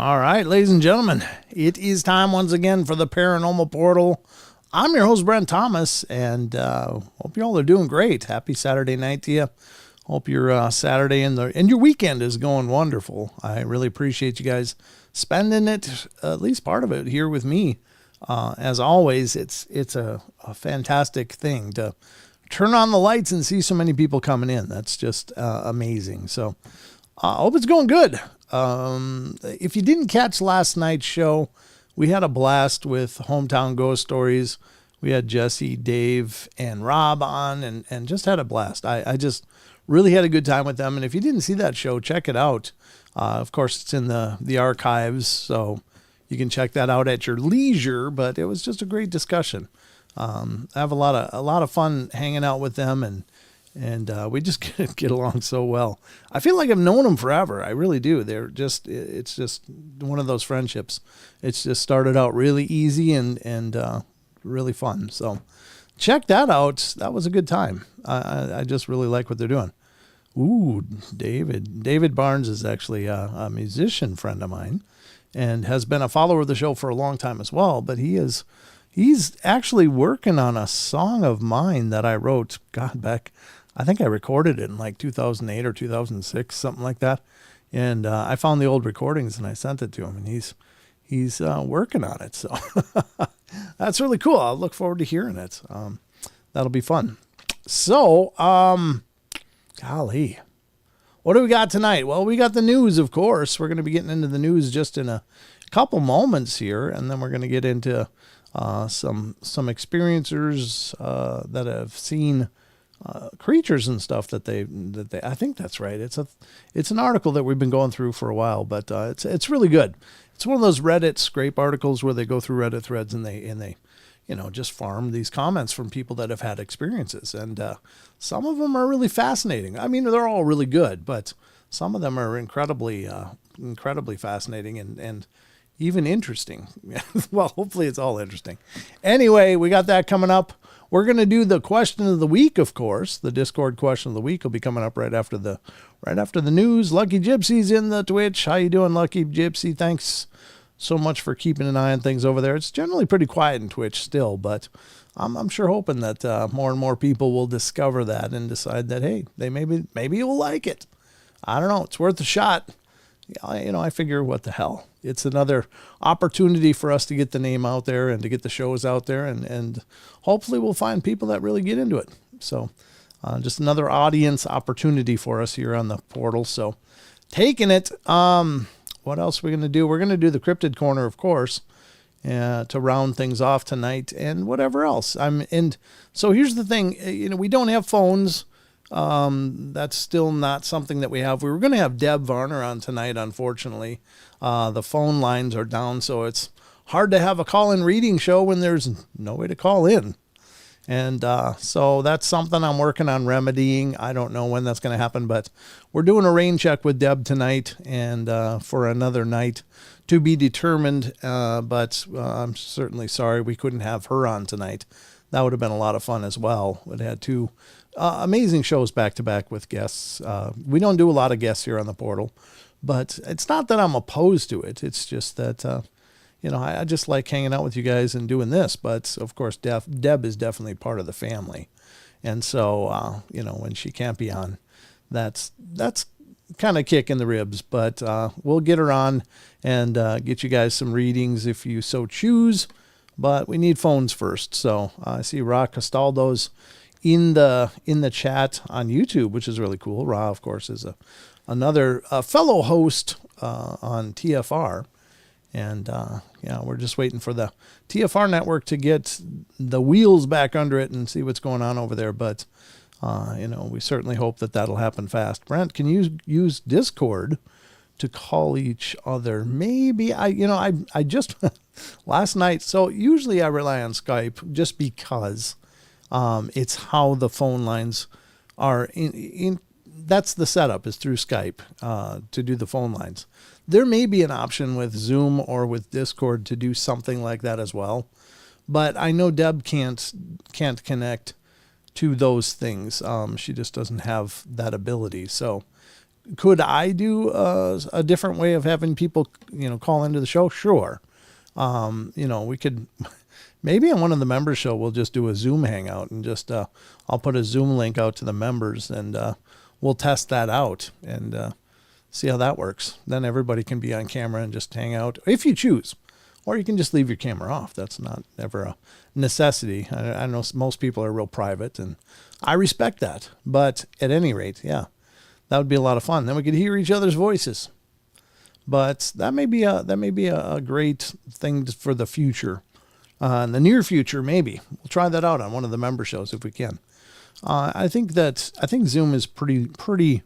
All right, ladies and gentlemen, it is time once again for the Paranormal Portal. I'm your host, Brent Thomas, and hope you all are doing great. Happy Saturday night to you. Hope your Saturday and your weekend is going wonderful. I really appreciate you guys spending it, at least part of it, here with me. As always, it's a fantastic thing to turn on the lights and see so many people coming in. That's just amazing. So I hope it's going good. If you didn't catch last night's show, we had a blast with Hometown Ghost Stories. We had Jesse, Dave, and Rob on and just had a blast. I just really had a good time with them. And if you didn't see that show, check it out. Of course, it's in the archives, so you can check that out at your leisure, but it was just a great discussion. I have a lot of fun hanging out with them, and we just get along so well. I feel like I've known them forever. I really do. It's just one of those friendships. It's just started out really easy and really fun. So check that out. That was a good time. I just really like what they're doing. Ooh, David Barnes is actually a musician friend of mine and has been a follower of the show for a long time as well. But he's actually working on a song of mine that I wrote, back, I think I recorded it in like 2008 or 2006, something like that. And I found the old recordings and I sent it to him, and he's working on it. So that's really cool. I'll look forward to hearing it. That'll be fun. So, golly, what do we got tonight? Well, we got the news, of course. We're going to be getting into the news just in a couple moments here, and then we're going to get into some experiencers that have seen creatures and stuff that they I think that's right. It's an article that we've been going through for a while, but it's really good. It's one of those Reddit scrape articles where they go through Reddit threads and they just farm these comments from people that have had experiences, and some of them are really fascinating. I mean, they're all really good, but some of them are incredibly fascinating and even interesting. Well, hopefully it's all interesting. Anyway, we got that coming up. We're going to do the question of the week, of course. The Discord question of the week will be coming up right after the news. Lucky Gypsy's in the Twitch. How you doing, Lucky Gypsy? Thanks so much for keeping an eye on things over there. It's generally pretty quiet in Twitch still, but I'm sure hoping that more and more people will discover that and decide that, hey, they maybe you'll like it. I don't know. It's worth a shot. I figure what the hell. It's another opportunity for us to get the name out there and to get the shows out there, and hopefully we'll find people that really get into it. So just another audience opportunity for us here on the portal. So taking it. What else are we going to do? We're going to do the Cryptid Corner, of course, to round things off tonight and whatever else. And so here's the thing. We don't have phones. That's still not something that we have. We were going to have Deb Varner on tonight, unfortunately. The phone lines are down, so it's hard to have a call-in reading show when there's no way to call in. And so that's something I'm working on remedying. I don't know when that's going to happen, but we're doing a rain check with Deb tonight and for another night to be determined. But I'm certainly sorry we couldn't have her on tonight. That would have been a lot of fun as well. It had two amazing shows back-to-back with guests. We don't do a lot of guests here on the portal, but it's not that I'm opposed to it. It's just that, I just like hanging out with you guys and doing this. But, of course, Deb is definitely part of the family. And so, when she can't be on, that's kind of kick in the ribs. But we'll get her on and get you guys some readings if you so choose. But we need phones first. So I see Ra Castaldo's in the chat on YouTube, which is really cool. Ra, of course, is another fellow host on TFR. And, we're just waiting for the TFR network to get the wheels back under it and see what's going on over there. But, we certainly hope that that'll happen fast. Brent, can you use Discord to call each other? Maybe I just last night. So usually I rely on Skype just because it's how the phone lines are in. That's the setup, is through Skype to do the phone lines. There may be an option with Zoom or with Discord to do something like that as well. But I know Deb can't connect to those things. She just doesn't have that ability. So Could I do a different way of having people, call into the show? Sure. We could, maybe on one of the members show, we'll just do a Zoom hangout and just, I'll put a Zoom link out to the members and we'll test that out and see how that works. Then everybody can be on camera and just hang out if you choose, or you can just leave your camera off. That's not ever a necessity. I know most people are real private and I respect that, but at any rate, yeah, that would be a lot of fun. Then we could hear each other's voices. But that may be a great thing for the future. In the near future, maybe we'll try that out on one of the member shows if we can. I think Zoom is pretty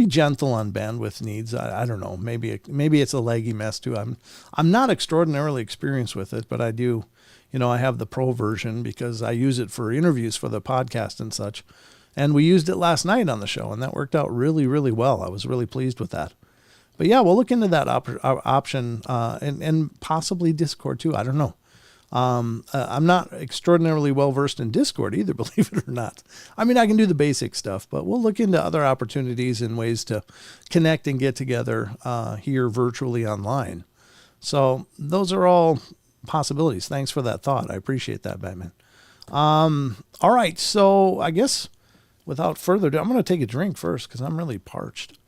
gentle on bandwidth needs. I don't know. Maybe it's a laggy mess too. I'm not extraordinarily experienced with it, but I do. I have the pro version because I use it for interviews for the podcast and such. And we used it last night on the show, and that worked out really, really well. I was really pleased with that. But yeah, we'll look into that option and possibly Discord too. I don't know. I'm not extraordinarily well versed in Discord either, believe it or not. I mean, I can do the basic stuff, but we'll look into other opportunities and ways to connect and get together here virtually online. So those are all possibilities. Thanks for that thought. I appreciate that, Batman. All right, so I guess without further ado, I'm going to take a drink first because I'm really parched.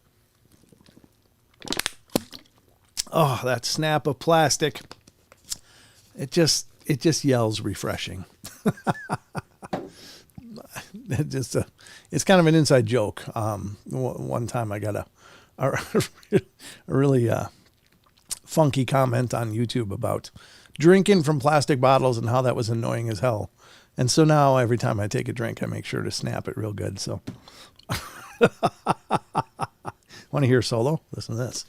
Oh, that snap of plastic. It just yells refreshing. It's kind of an inside joke. One time I got a really funky comment on YouTube about drinking from plastic bottles and how that was annoying as hell. And so now every time I take a drink, I make sure to snap it real good. So want to hear a solo? Listen to this.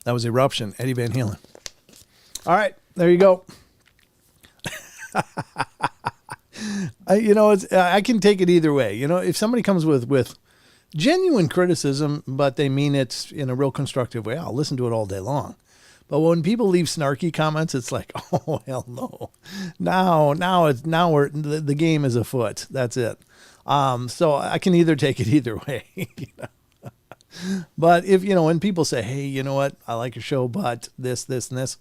That was Eruption, Eddie Van Halen. All right, there you go. I can take it either way. If somebody comes with genuine criticism, but they mean it in a real constructive way, I'll listen to it all day long. But when people leave snarky comments, it's like, oh hell no! Now the game is afoot. That's it. So I can either take it either way. But if, when people say, hey, you know what, I like your show, but this, and this,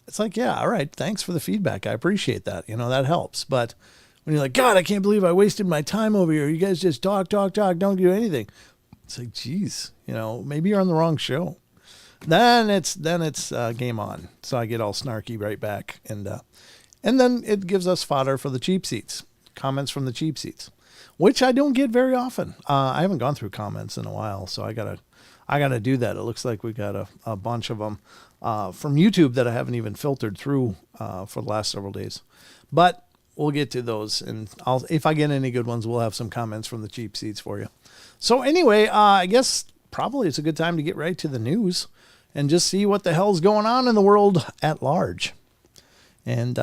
it's like, yeah, all right, thanks for the feedback. I appreciate that. That helps. But when you're like, God, I can't believe I wasted my time over here. You guys just talk, don't do anything. It's like, geez, maybe you're on the wrong show. Then it's game on. So I get all snarky right back. And then it gives us fodder for the cheap seats, comments from the cheap seats, which I don't get very often. I haven't gone through comments in a while, so I gotta do that. It looks like we got a bunch of them from YouTube that I haven't even filtered through for the last several days. But we'll get to those, and if I get any good ones, we'll have some comments from the cheap seats for you. So anyway, I guess probably it's a good time to get right to the news and just see what the hell's going on in the world at large. And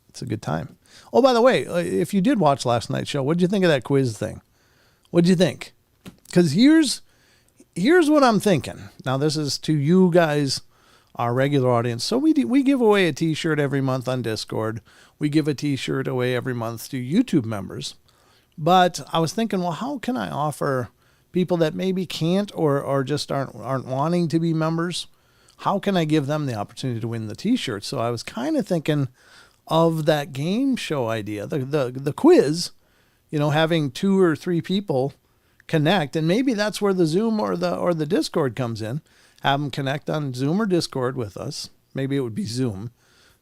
it's a good time. Oh, by the way, if you did watch last night's show, what did you think of that quiz thing? What did you think? Because here's what I'm thinking. Now, this is to you guys, our regular audience. So we give away a T-shirt every month on Discord. We give a T-shirt away every month to YouTube members. But I was thinking, well, how can I offer people that maybe can't or just aren't wanting to be members? How can I give them the opportunity to win the T-shirt? So I was kind of thinking of that game show idea, the quiz, having 2 or 3 people connect, and maybe that's where the Zoom or the Discord comes in. Have them connect on Zoom or Discord with us. Maybe it would be Zoom,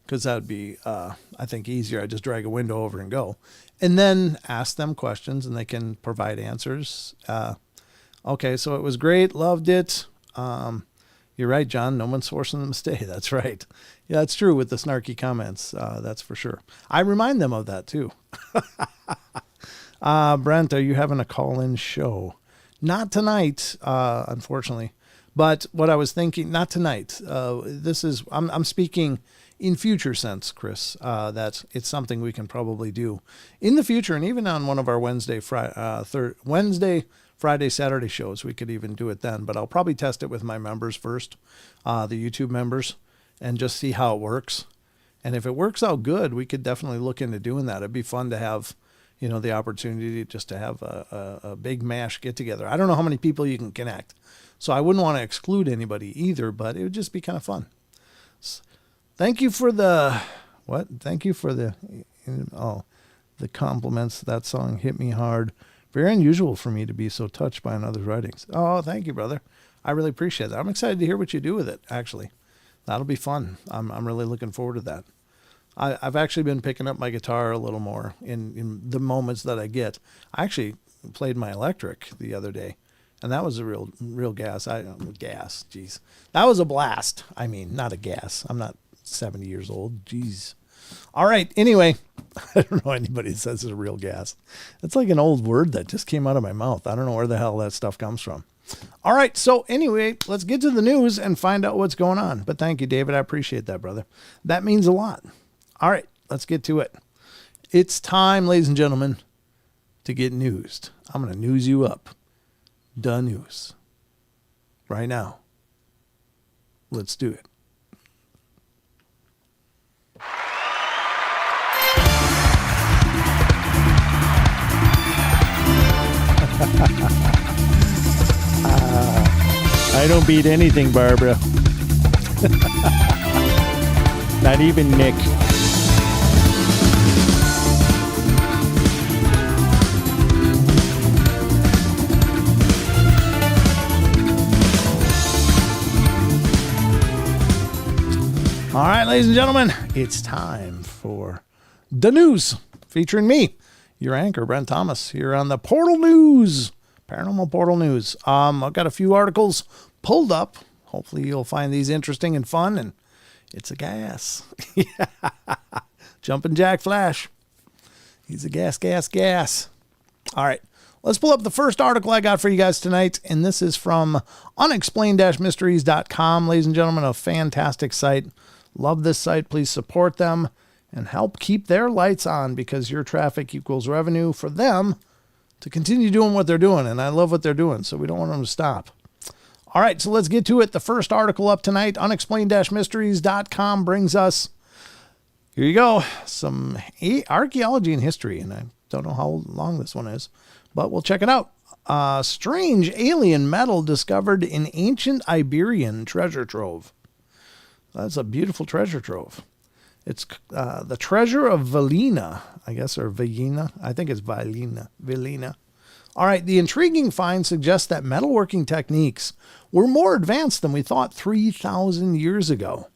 because that would be, I think, easier. I just drag a window over and go, and then ask them questions, and they can provide answers. Okay, so it was great, loved it. You're right, John. No one's forcing them to stay. That's right. Yeah, it's true with the snarky comments. That's for sure. I remind them of that too. Brent, are you having a call-in show? Not tonight, unfortunately. But what I was thinking, not tonight. I'm speaking in future sense, Chris. That it's something we can probably do in the future, and even on one of our Wednesday, Friday, Saturday shows, we could even do it then. But I'll probably test it with my members first, the YouTube members, and just see how it works. And if it works out good, we could definitely look into doing that. It'd be fun to have, the opportunity just to have a big MASH get together. I don't know how many people you can connect, so I wouldn't want to exclude anybody either, but it would just be kind of fun. Thank you for the compliments. That song hit me hard. Very unusual for me to be so touched by another's writings. Oh, thank you, brother. I really appreciate that. I'm excited to hear what you do with it, actually. That'll be fun. I'm really looking forward to that. I've actually been picking up my guitar a little more in the moments that I get. I actually played my electric the other day, and that was a real gas. Jeez. That was a blast. I mean, not a gas. I'm not 70 years old. Jeez. All right. Anyway, I don't know anybody that says it's a real gas. It's like an old word that just came out of my mouth. I don't know where the hell that stuff comes from. All right. So anyway, let's get to the news and find out what's going on. But thank you, David. I appreciate that, brother. That means a lot. All right. Let's get to it. It's time, ladies and gentlemen, to get newsed. I'm going to news you up. The news. Right now. Let's do it. I don't beat anything, Barbara. Not even Nick. All right, ladies and gentlemen, it's time for the news featuring me, your anchor, Brent Thomas, here on the Portal News, Paranormal Portal News. I've got a few articles pulled up. Hopefully you'll find these interesting and fun, and it's a gas. Jumping Jack Flash. He's a gas. All right, let's pull up the first article I got for you guys tonight, and this is from unexplained-mysteries.com. Ladies and gentlemen, a fantastic site. Love this site. Please support them and help keep their lights on, because your traffic equals revenue for them to continue doing what they're doing. And I love what they're doing, so we don't want them to stop. All right, so let's get to it. The first article up tonight, unexplained-mysteries.com, brings us, here you go, some archaeology and history. And I don't know how long this one is, but we'll check it out. Strange alien metal discovered in ancient Iberian treasure trove. That's a beautiful treasure trove. It's the treasure of Valina, I guess, or Valina. I think it's Valina. All right, the intriguing find suggests that metalworking techniques were more advanced than we thought 3,000 years ago.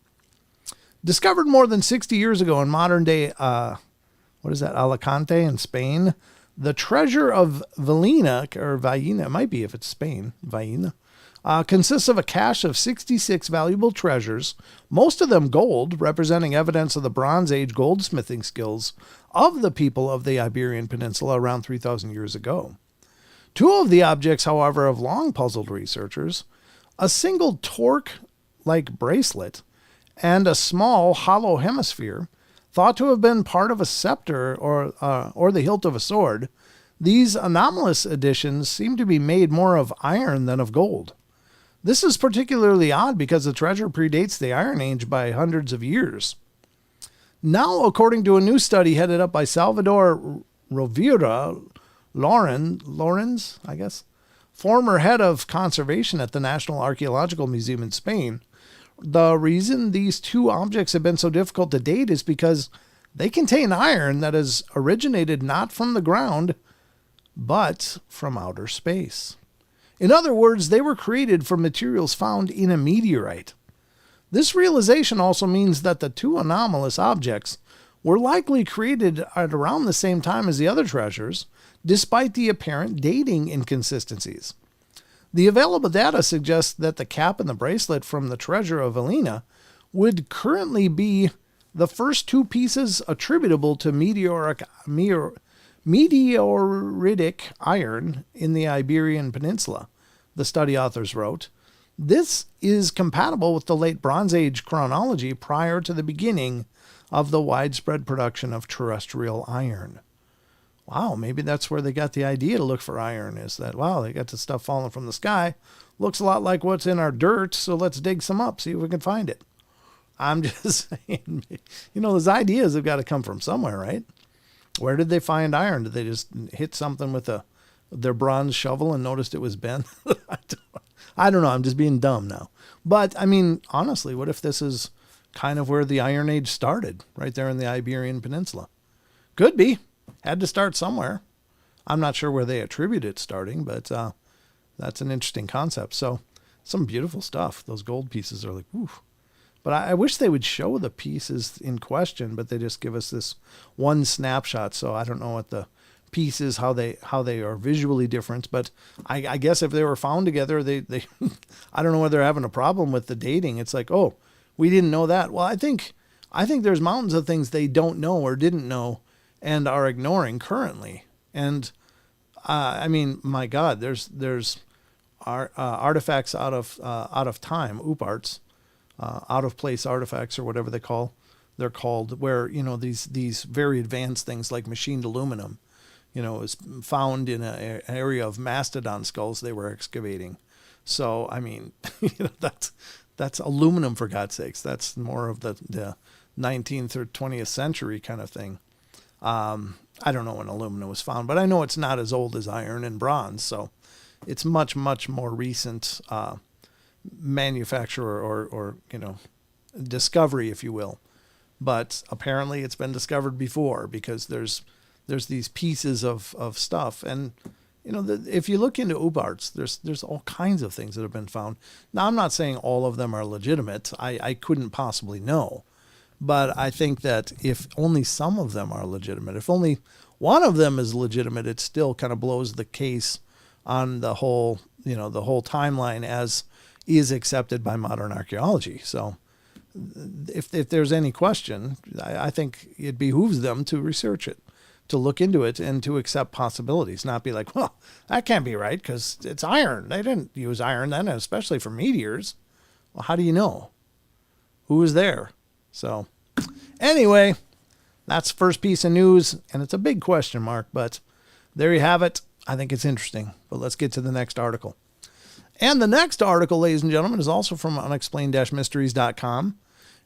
Discovered more than 60 years ago in modern-day, Alicante in Spain, the treasure of Valina, or Valina, it might be if it's Spain, Valina, consists of a cache of 66 valuable treasures, most of them gold, representing evidence of the Bronze Age goldsmithing skills of the people of the Iberian Peninsula around 3,000 years ago. Two of the objects, however, have long puzzled researchers: a single torque-like bracelet and a small hollow hemisphere, thought to have been part of a scepter or the hilt of a sword. These anomalous additions seem to be made more of iron than of gold. This is particularly odd because the treasure predates the Iron Age by hundreds of years. Now, according to a new study headed up by Salvador Rovira Lorenz, I guess, former head of conservation at the National Archaeological Museum in Spain, the reason these two objects have been so difficult to date is because they contain iron that has originated not from the ground, but from outer space. In other words, they were created from materials found in a meteorite. This realization also means that the two anomalous objects were likely created at around the same time as the other treasures, despite the apparent dating inconsistencies. The available data suggests that the cap and the bracelet from the treasure of Valina would currently be the first two pieces attributable to meteoritic iron in the Iberian Peninsula, the study authors wrote. This is compatible with the late Bronze Age chronology prior to the beginning of the widespread production of terrestrial iron. Wow, maybe that's where they got the idea to look for iron, is that, wow, they got the stuff falling from the sky. Looks a lot like what's in our dirt, so let's dig some up, see if we can find it. I'm just saying, those ideas have got to come from somewhere, right? Where did they find iron? Did they just hit something with their bronze shovel and noticed it was bent? I don't know. I'm just being dumb now. But I mean, honestly, what if this is kind of where the Iron Age started, right there in the Iberian Peninsula? Could be. Had to start somewhere. I'm not sure where they attribute it starting, but that's an interesting concept. So some beautiful stuff. Those gold pieces are like, oof. But I wish they would show the pieces in question, but they just give us this one snapshot. So I don't know what the pieces, how they are visually different. But I guess if they were found together, they I don't know whether they're having a problem with the dating. It's like, oh, we didn't know that. Well, I think there's mountains of things they don't know or didn't know and are ignoring currently. And I mean, my God, there's artifacts out of time, UPARTs. Out of place artifacts or whatever they're called, where, these very advanced things like machined aluminum, is found in an area of mastodon skulls they were excavating. So, I mean, that's aluminum, for God's sakes. That's more of the 19th or 20th century kind of thing. I don't know when aluminum was found, but I know it's not as old as iron and bronze. So it's much, much more recent, manufacture or discovery, if you will. But apparently it's been discovered before, because there's these pieces of stuff. And if you look into UPARTs, there's all kinds of things that have been found. Now, I'm not saying all of them are legitimate. I couldn't possibly know. But I think that if only some of them are legitimate, if only one of them is legitimate, it still kind of blows the case on the whole timeline as is accepted by modern archaeology. So if there's any question, I think it behooves them to research it, to look into it, and to accept possibilities, not be like, well, that can't be right because it's iron. They didn't use iron then, especially for meteors. Well, how do you know? Who was there? So anyway, that's the first piece of news, and it's a big question mark, but there you have it. I think it's interesting, but let's get to the next article. And the next article, ladies and gentlemen, is also from unexplained-mysteries.com.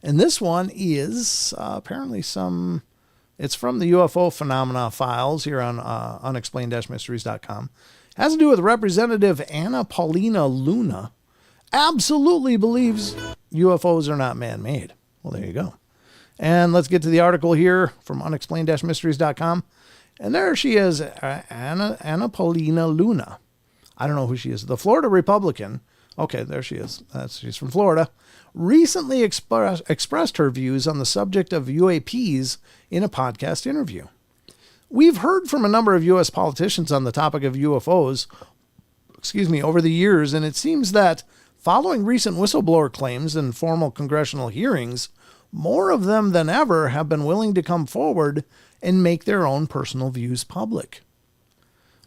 And this one is apparently it's from the UFO phenomena files here on unexplained-mysteries.com. It has to do with Representative Anna Paulina Luna. Absolutely believes UFOs are not man-made. Well, there you go. And let's get to the article here from unexplained-mysteries.com. And there she is, Anna Paulina Luna. I don't know who she is. The Florida Republican. Okay, there she is. She's from Florida. Recently expressed her views on the subject of UAPs in a podcast interview. We've heard from a number of U.S. politicians on the topic of UFOs, over the years, and it seems that following recent whistleblower claims and formal congressional hearings, more of them than ever have been willing to come forward and make their own personal views public.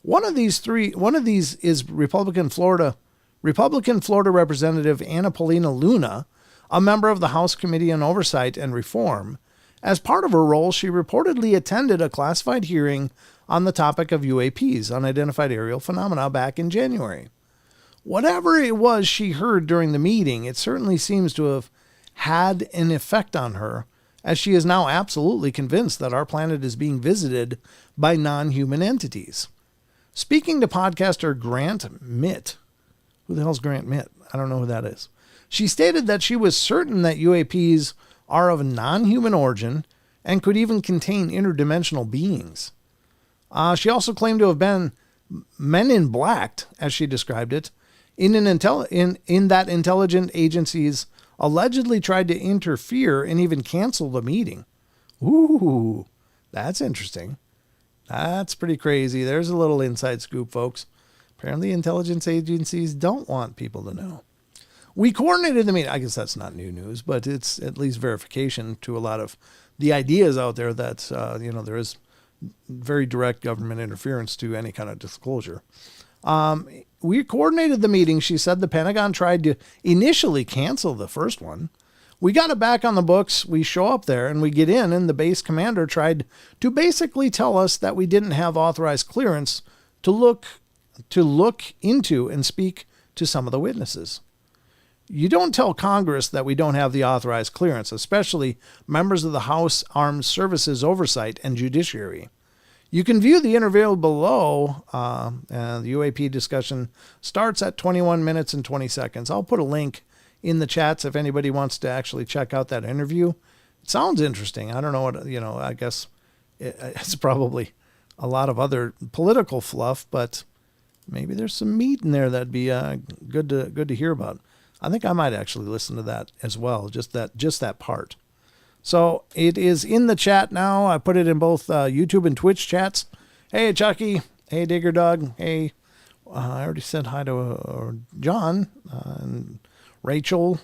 One of these is Republican Florida Representative Anna Paulina Luna, a member of the House Committee on Oversight and Reform. As part of her role, she reportedly attended a classified hearing on the topic of UAPs, unidentified aerial phenomena, back in January. Whatever it was she heard during the meeting, it certainly seems to have had an effect on her, as she is now absolutely convinced that our planet is being visited by non-human entities. Speaking to podcaster Grant Mitt, who the hell's Grant Mitt? I don't know who that is. She stated that she was certain that UAPs are of non-human origin and could even contain interdimensional beings. She also claimed to have been men in black, as she described it, in that intelligent agencies allegedly tried to interfere and even cancel the meeting. Ooh, that's interesting. That's pretty crazy. There's a little inside scoop, folks. Apparently intelligence agencies don't want people to know. We coordinated the meeting. I guess that's not new news, but it's at least verification to a lot of the ideas out there that, there is very direct government interference to any kind of disclosure. We coordinated the meeting. She said the Pentagon tried to initially cancel the first one. We got it back on the books. We show up there and we get in, and the base commander tried to basically tell us that we didn't have authorized clearance to look into and speak to some of the witnesses. You don't tell Congress that we don't have the authorized clearance, especially members of the House Armed Services Oversight and Judiciary. You can view the interview below. The UAP discussion starts at 21 minutes and 20 seconds. I'll put a link in the chats if anybody wants to actually check out that interview. It sounds interesting. I don't know what, I guess it's probably a lot of other political fluff, but maybe there's some meat in there that'd be good to hear about. I think I might actually listen to that as well, just that part. So it is in the chat now. I put it in both YouTube and Twitch chats. Hey, Chucky. Hey, Digger Dog. Hey, I already said hi to John and Rachel.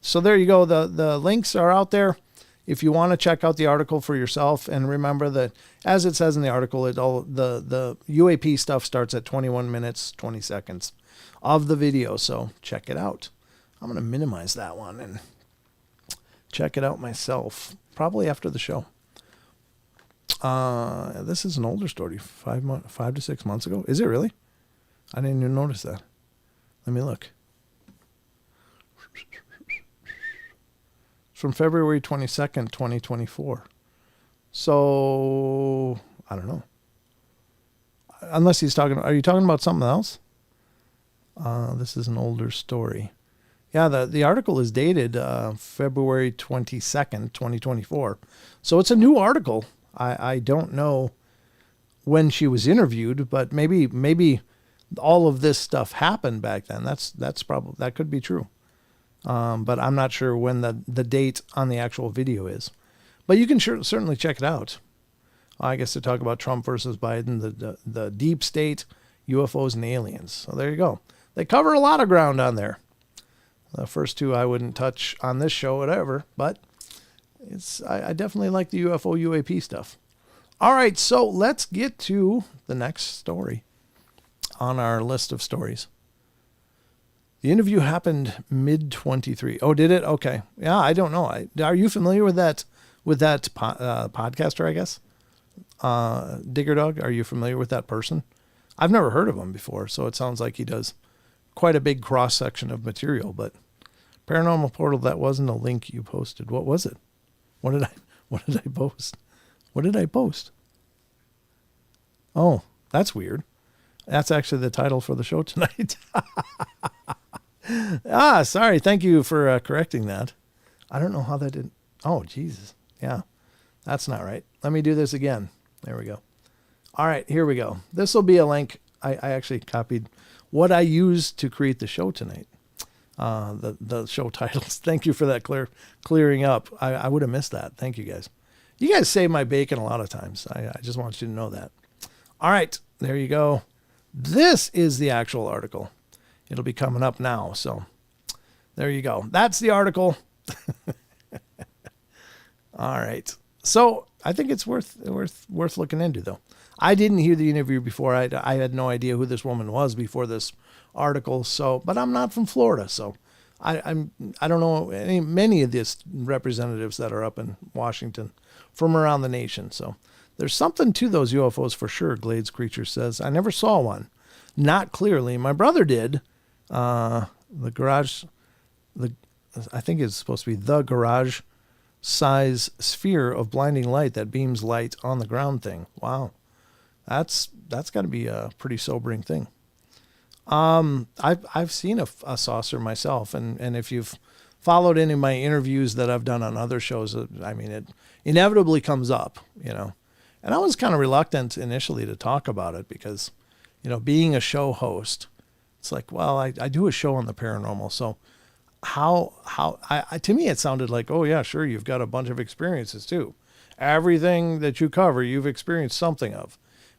So there you go. The links are out there if you want to check out the article for yourself. And remember that, as it says in the article, the UAP stuff starts at 21 minutes, 20 seconds of the video. So check it out. I'm going to minimize that one and check it out myself, probably after the show. This is an older story, 5 to 6 months ago. Is it really? I didn't even notice that. Let me look. It's from February 22nd, 2024. So, I don't know. Unless he's talking, are you talking about something else? This is an older story. Yeah, the article is dated February 22nd, 2024. So it's a new article. I don't know when she was interviewed, but maybe all of this stuff happened back then. That's probably, that could be true. But I'm not sure when the date on the actual video is. But you can certainly check it out. I guess to talk about Trump versus Biden, the deep state, UFOs, and aliens. So there you go. They cover a lot of ground on there. The first two I wouldn't touch on this show, whatever, but I definitely like the UFO UAP stuff. All right, so let's get to the next story on our list of stories. The interview happened mid-23. Oh, did it? Okay. Yeah, I don't know. Are you familiar with that podcaster, I guess? Digger Dog, are you familiar with that person? I've never heard of him before, so it sounds like he does quite a big cross-section of material, but Paranormal Portal, that wasn't a link you posted. What was it? What did I post? What did I post? Oh, that's weird. That's actually the title for the show tonight. Sorry. Thank you for correcting that. I don't know how that did. Oh, Jesus. Yeah, that's not right. Let me do this again. There we go. All right, here we go. This will be a link. I actually copied what I used to create the show tonight. The show titles. Thank you for that clearing up. I would have missed that. Thank you guys. You guys save my bacon a lot of times. I just want you to know that. All right, there you go. This is the actual article. It'll be coming up now. So there you go. That's the article. All right. So I think it's worth looking into, though. I didn't hear the interview before. I had no idea who this woman was before this article. So, but I'm not from Florida, so I don't know many of these representatives that are up in Washington from around the nation. So there's something to those UFOs for sure. Glades Creature says, I never saw one, not clearly. My brother did. I think it's supposed to be the garage size sphere of blinding light that beams light on the ground thing. Wow. That's got to be a pretty sobering thing. I've seen a saucer myself, and if you've followed any of my interviews that I've done on other shows, I mean, it inevitably comes up, And I was kind of reluctant initially to talk about it because, being a show host, it's like, well, I do a show on the paranormal, so how to me it sounded like, oh yeah, sure, you've got a bunch of experiences too. Everything that you cover, you've experienced something of.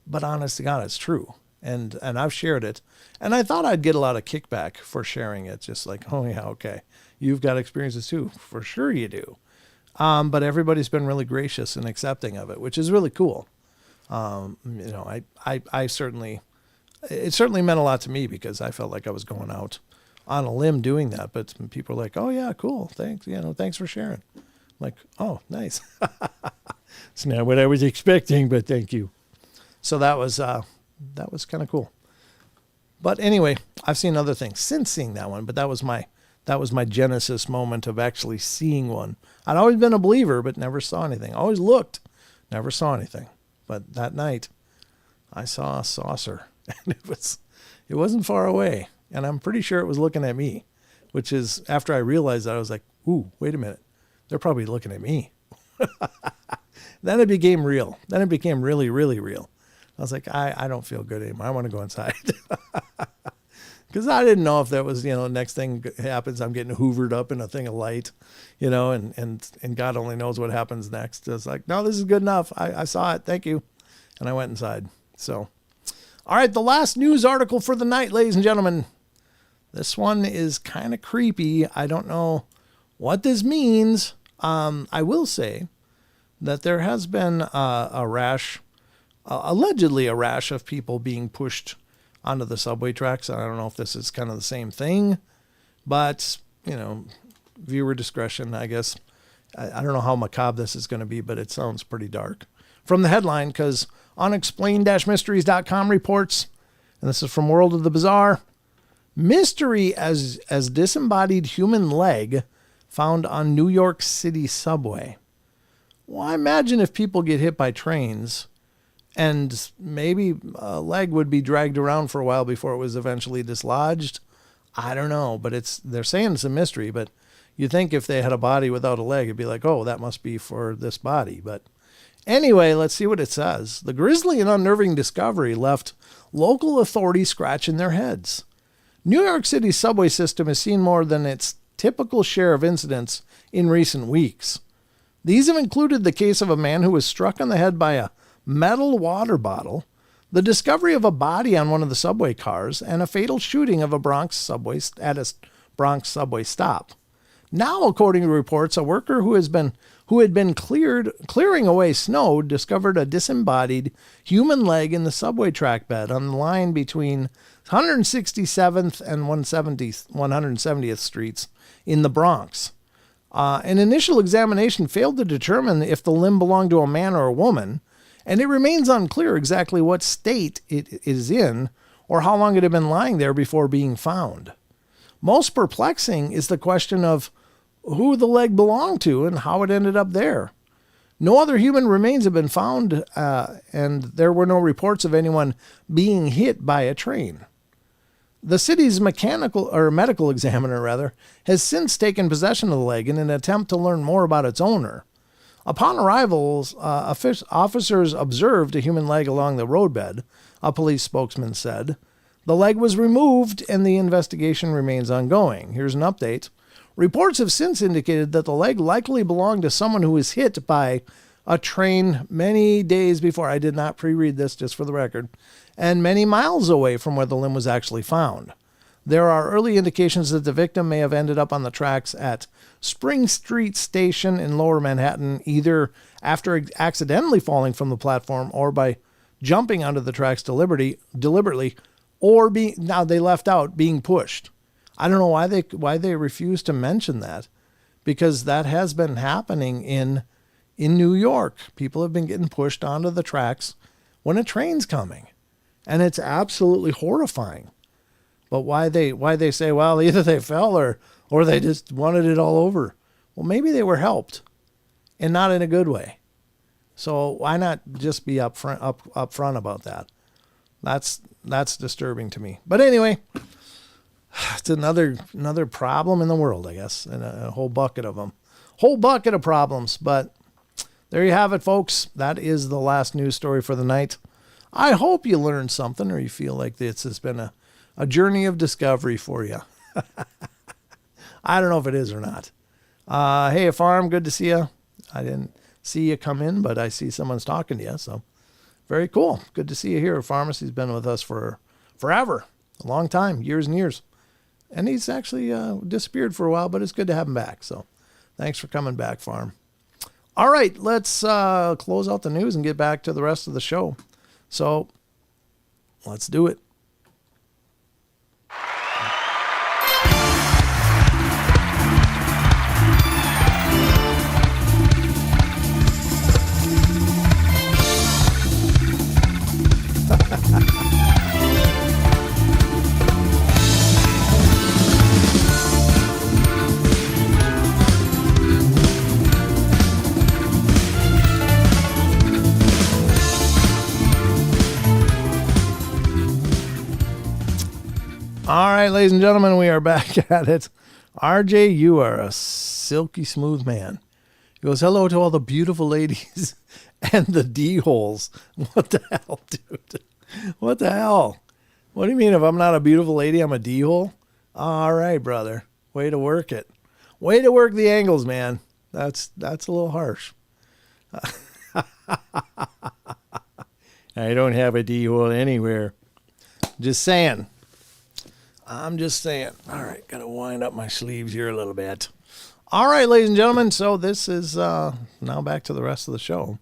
But honest to God, it's true. And I've shared it. And I thought I'd get a lot of kickback for sharing it. Just like, oh yeah, okay. You've got experiences too. For sure you do. But everybody's been really gracious and accepting of it, which is really cool. I certainly, it certainly meant a lot to me because I felt like I was going out on a limb doing that. But people are like, oh yeah, cool. Thanks. Thanks for sharing. I'm like, oh, nice. It's not what I was expecting, but thank you. So that was kind of cool. But anyway, I've seen other things since seeing that one, but that was my genesis moment of actually seeing one. I'd always been a believer, but never saw anything. Always looked, never saw anything. But that night, I saw a saucer, and it wasn't far away, and I'm pretty sure it was looking at me, which is, after I realized that, I was like, ooh, wait a minute. They're probably looking at me. Then it became real. Then it became really, really real. I was like, I don't feel good anymore. I want to go inside. Because I didn't know if that was, next thing happens, I'm getting hoovered up in a thing of light, and God only knows what happens next. It's like, no, this is good enough. I saw it. Thank you. And I went inside. So, all right, the last news article for the night, ladies and gentlemen. This one is kind of creepy. I don't know what this means. I will say that there has been allegedly a rash of people being pushed onto the subway tracks. I don't know if this is kind of the same thing, but, viewer discretion, I guess. I don't know how macabre this is going to be, but it sounds pretty dark. From the headline, because unexplained-mysteries.com reports, and this is from World of the Bizarre, mystery as disembodied human leg found on New York City subway. Well, I imagine if people get hit by trains, and maybe a leg would be dragged around for a while before it was eventually dislodged. I don't know, but they're saying it's a mystery, but you think if they had a body without a leg, it'd be like, oh, that must be for this body. But anyway, let's see what it says. The grisly and unnerving discovery left local authorities scratching their heads. New York City's subway system has seen more than its typical share of incidents in recent weeks. These have included the case of a man who was struck on the head by a metal water bottle, the discovery of a body on one of the subway cars, and a fatal shooting of a Bronx subway stop. Now, according to reports, a worker who had been clearing away snow discovered a disembodied human leg in the subway track bed on the line between 167th and 170th Streets in the Bronx. An initial examination failed to determine if the limb belonged to a man or a woman, and it remains unclear exactly what state it is in or how long it had been lying there before being found. Most perplexing is the question of who the leg belonged to and how it ended up there. No other human remains have been found, and there were no reports of anyone being hit by a train. The city's medical examiner has since taken possession of the leg in an attempt to learn more about its owner. Upon arrival, officers observed a human leg along the roadbed, a police spokesman said. The leg was removed and the investigation remains ongoing. Here's an update. Reports have since indicated that the leg likely belonged to someone who was hit by a train many days before. I did not pre-read this, just for the record, and many miles away from where the limb was actually found. There are early indications that the victim may have ended up on the tracks at Spring Street Station in Lower Manhattan, either after accidentally falling from the platform or by jumping onto the tracks deliberately, or now they left out being pushed. I don't know why they refuse to mention that, because that has been happening in New York. People have been getting pushed onto the tracks when a train's coming, and it's absolutely horrifying. But why they say, well, either they fell or they just wanted it all over. Well, maybe they were helped, and not in a good way. So why not just be upfront about that? That's disturbing to me. But anyway, it's another problem in the world, I guess, and a whole bucket of them. Whole bucket of problems. But there you have it, folks. That is the last news story for the night. I hope you learned something, or you feel like this has been a journey of discovery for you. I don't know if it is or not. Hey, Farm, good to see you. I didn't see you come in, but I see someone's talking to you, so very cool. Good to see you here. Pharmacy's been with us for forever, a long time, years and years. And he's actually disappeared for a while, but it's good to have him back. So thanks for coming back, Farm. All right, let's close out the news and get back to the rest of the show. So let's do it. right, ladies and gentlemen, we are back at it. RJ, you are a silky smooth man. He goes, hello to all the beautiful ladies and the D-holes. What the hell, dude? What the hell? What do you mean if I'm not a beautiful lady, I'm a D-hole? All right, brother. Way to work it. Way to work the angles, man. That's a little harsh. I don't have a D-hole anywhere. Just saying. I'm just saying. All right, got to wind up my sleeves here a little bit. All right, ladies and gentlemen, so this is now back to the rest of the show.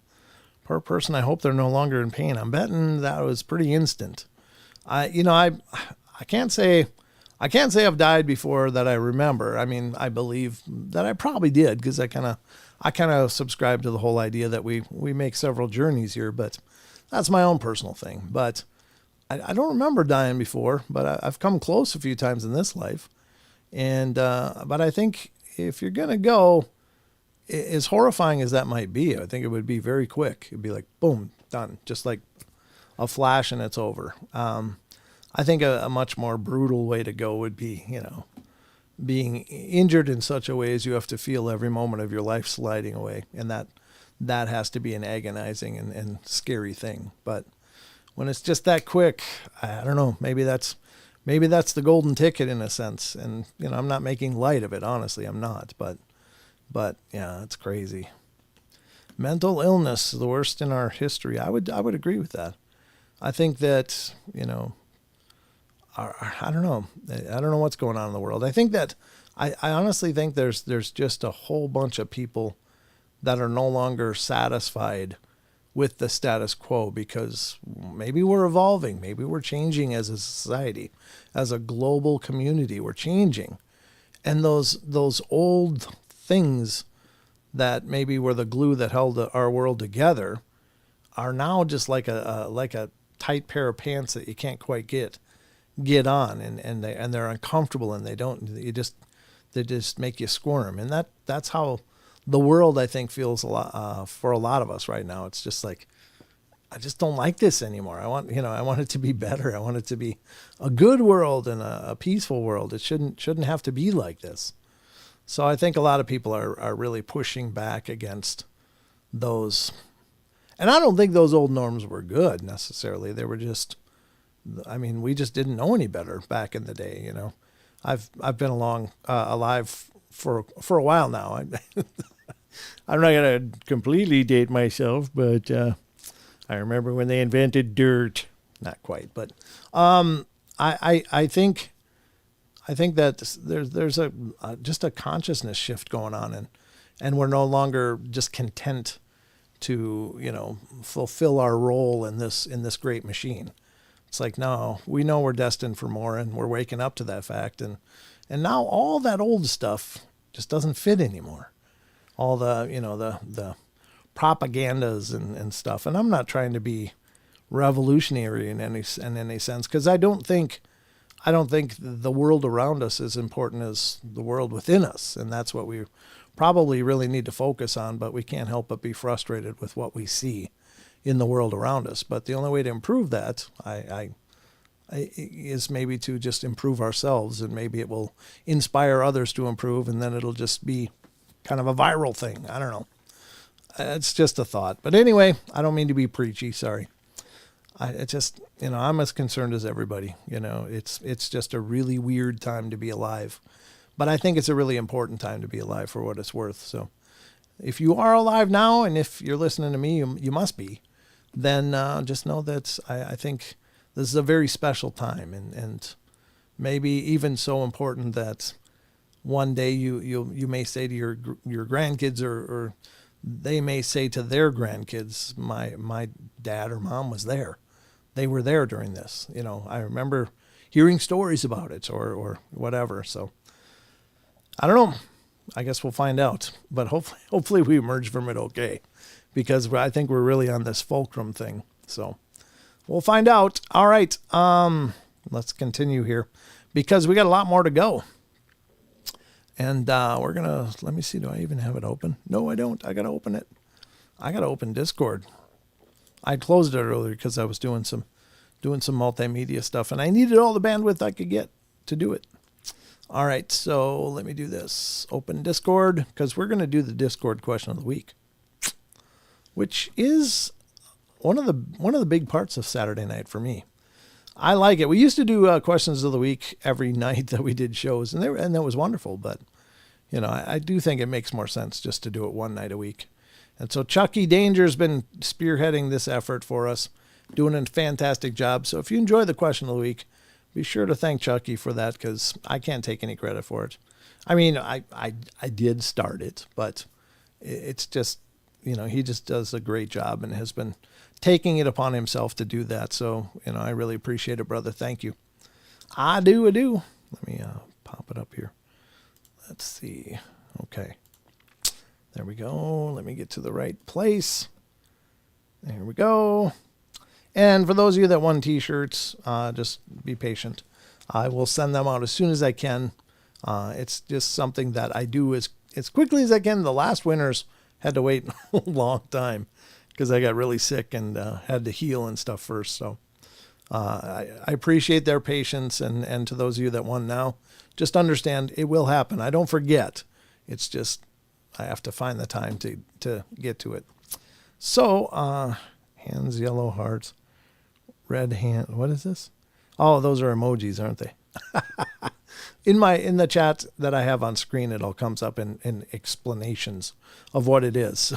Per person, I hope they're no longer in pain. I'm betting that was pretty instant. I can't say I've died before that I remember. I mean, I believe that I probably did because I kind of subscribe to the whole idea that we make several journeys here, but that's my own personal thing. But I don't remember dying before, but I've come close a few times in this life. And but I think if you're going to go, as horrifying as that might be, I think it would be very quick. It'd be like, boom, done. Just like a flash and it's over. I think a much more brutal way to go would be, being injured in such a way as you have to feel every moment of your life sliding away. And that has to be an agonizing and scary thing. But when it's just that quick, I don't know, maybe that's the golden ticket in a sense. And, I'm not making light of it. Honestly, I'm not. But yeah, it's crazy. Mental illness, the worst in our history. I would agree with that. I think that, I don't know. I don't know what's going on in the world. I think that I honestly think there's just a whole bunch of people that are no longer satisfied with the status quo because maybe we're evolving, maybe we're changing as a society, as a global community, we're changing. And those old things that maybe were the glue that held our world together are now just like a tight pair of pants that you can't quite get on, and they're uncomfortable, and they just make you squirm. And that's how the world, I think, feels a lot for a lot of us right now. It's just like, I just don't like this anymore. I want it to be better. I want it to be a good world and a peaceful world. It shouldn't have to be like this. So I think a lot of people are really pushing back against those. And I don't think those old norms were good necessarily. They were just, we just didn't know any better back in the day. I've been alive for a while now. I'm not going to completely date myself, but I remember when they invented dirt. Not quite, but I think that there's just a consciousness shift going on, and we're no longer just content to fulfill our role in this great machine. It's like, no, we know we're destined for more, and we're waking up to that fact, and now all that old stuff just doesn't fit anymore. All the propagandas and stuff. And I'm not trying to be revolutionary in any sense, because I don't think the world around us is important as the world within us, and that's what we probably really need to focus on. But we can't help but be frustrated with what we see in the world around us. But the only way to improve that, is maybe to just improve ourselves, and maybe it will inspire others to improve, and then it'll just be kind of a viral thing. I don't know. It's just a thought. But anyway, I don't mean to be preachy. Sorry. It's just, I'm as concerned as everybody. It's just a really weird time to be alive. But I think it's a really important time to be alive for what it's worth. So if you are alive now, and if you're listening to me, you must be, then just know that I think this is a very special time, and maybe even so important that one day you may say to your grandkids, or they may say to their grandkids, my dad or mom was there. They were there during this. I remember hearing stories about it, or whatever. So I don't know. I guess we'll find out. But hopefully we emerge from it okay, because I think we're really on this fulcrum thing. So we'll find out. All right. Let's continue here, because we got a lot more to go. And we're going to, let me see, do I even have it open? No, I don't. I got to open it. I got to open Discord. I closed it earlier because I was doing some multimedia stuff, and I needed all the bandwidth I could get to do it. All right, so let me do this. Open Discord, because we're going to do the Discord question of the week, which is one of the big parts of Saturday night for me. I like it. We used to do questions of the week every night that we did shows, and that was wonderful. But I do think it makes more sense just to do it one night a week. And so Chucky Danger's been spearheading this effort for us, doing a fantastic job. So if you enjoy the question of the week, be sure to thank Chucky for that, because I can't take any credit for it. I mean, I did start it, but it's just, he just does a great job and has been taking it upon himself to do that. So, I really appreciate it, brother. Thank you. I do. Let me pop it up here. Let's see. Okay. There we go. Let me get to the right place. There we go. And for those of you that want t-shirts, just be patient. I will send them out as soon as I can. It's just something that I do as quickly as I can. The last winters had to wait a long time because I got really sick and had to heal and stuff first. So I appreciate their patience. And to those of you that want now, just understand it will happen. I don't forget. It's just I have to find the time to get to it. So hands, yellow hearts, red hand. What is this? Oh, those are emojis, aren't they? In the chat that I have on screen, it all comes up in explanations of what it is.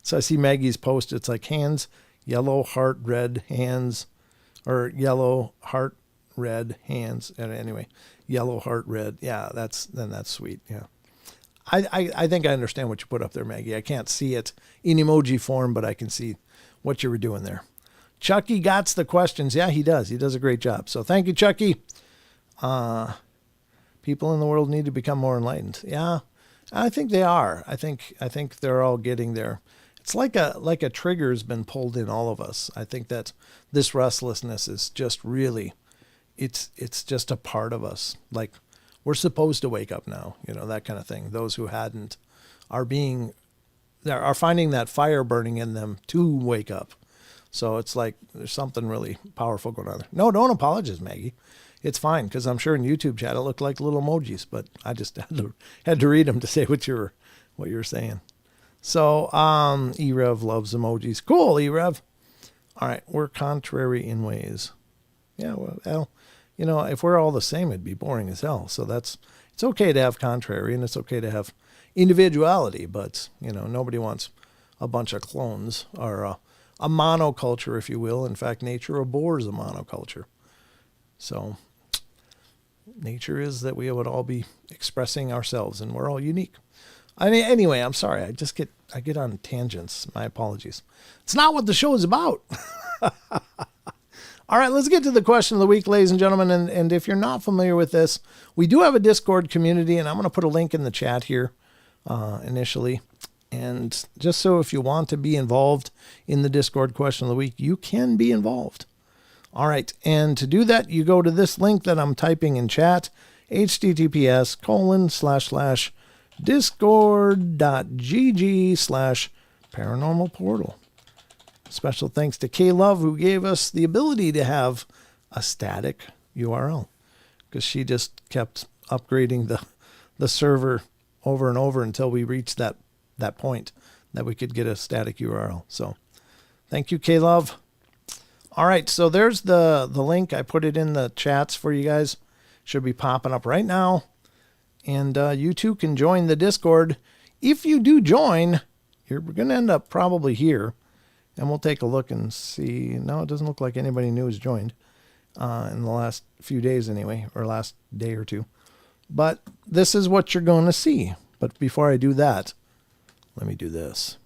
So I see Maggie's post. It's like hands, yellow, heart, red, hands, or yellow, heart, red, hands. And anyway, yellow, heart, red. Yeah, that's sweet. Yeah. I think I understand what you put up there, Maggie. I can't see it in emoji form, but I can see what you were doing there. Chucky gots the questions. Yeah, he does. He does a great job. So thank you, Chucky. People in the world need to become more enlightened. Yeah, I think they are. I think they're all getting there. It's like a trigger's been pulled in all of us. I think that this restlessness is just really, it's just a part of us. Like we're supposed to wake up now, that kind of thing. Those who hadn't are finding that fire burning in them to wake up. So it's like there's something really powerful going on there. No, don't apologize, Maggie. It's fine, because I'm sure in YouTube chat it looked like little emojis, but I just had to read them to say what you're saying. So Erev loves emojis. Cool, Erev. All right, we're contrary in ways. Yeah, well, if we're all the same, it'd be boring as hell. So it's okay to have contrary, and it's okay to have individuality, but nobody wants a bunch of clones or a monoculture, if you will. In fact, nature abhors a monoculture. So nature is that we would all be expressing ourselves, and we're all unique. Anyway, I'm sorry. I get on tangents. My apologies. It's not what the show is about. All right, let's get to the question of the week, ladies and gentlemen. And if you're not familiar with this, we do have a Discord community, and I'm going to put a link in the chat here initially. And just so if you want to be involved in the Discord question of the week, you can be involved. All right. And to do that, you go to this link that I'm typing in chat, https://discord.gg/paranormal portal. Special thanks to K Love, who gave us the ability to have a static URL, because she just kept upgrading the server over and over until we reached that point that we could get a static URL. So thank you, K Love. All right, so there's the link. I put it in the chats for you guys. Should be popping up right now. And you too can join the Discord. If you do join, you're going to end up probably here. And we'll take a look and see. No, it doesn't look like anybody new has joined in the last few days anyway, or last day or two. But this is what you're going to see. But before I do that, let me do this.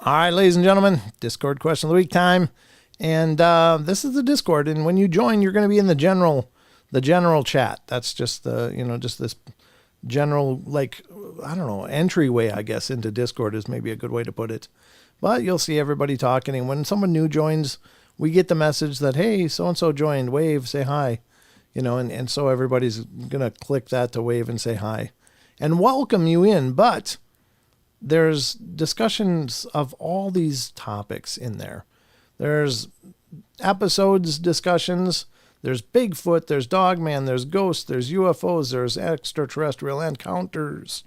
All right, ladies and gentlemen, Discord question of the week time. And this is the Discord. And when you join, you're going to be in the general chat. That's just just this general, entryway, I guess, into Discord is maybe a good way to put it. But you'll see everybody talking. And when someone new joins, we get the message that, hey, so-and-so joined, wave, say hi. And so everybody's going to click that to wave and say hi and welcome you in. But there's discussions of all these topics in there. There's episodes, discussions. There's Bigfoot, there's Dogman, there's ghosts, there's UFOs, there's extraterrestrial encounters.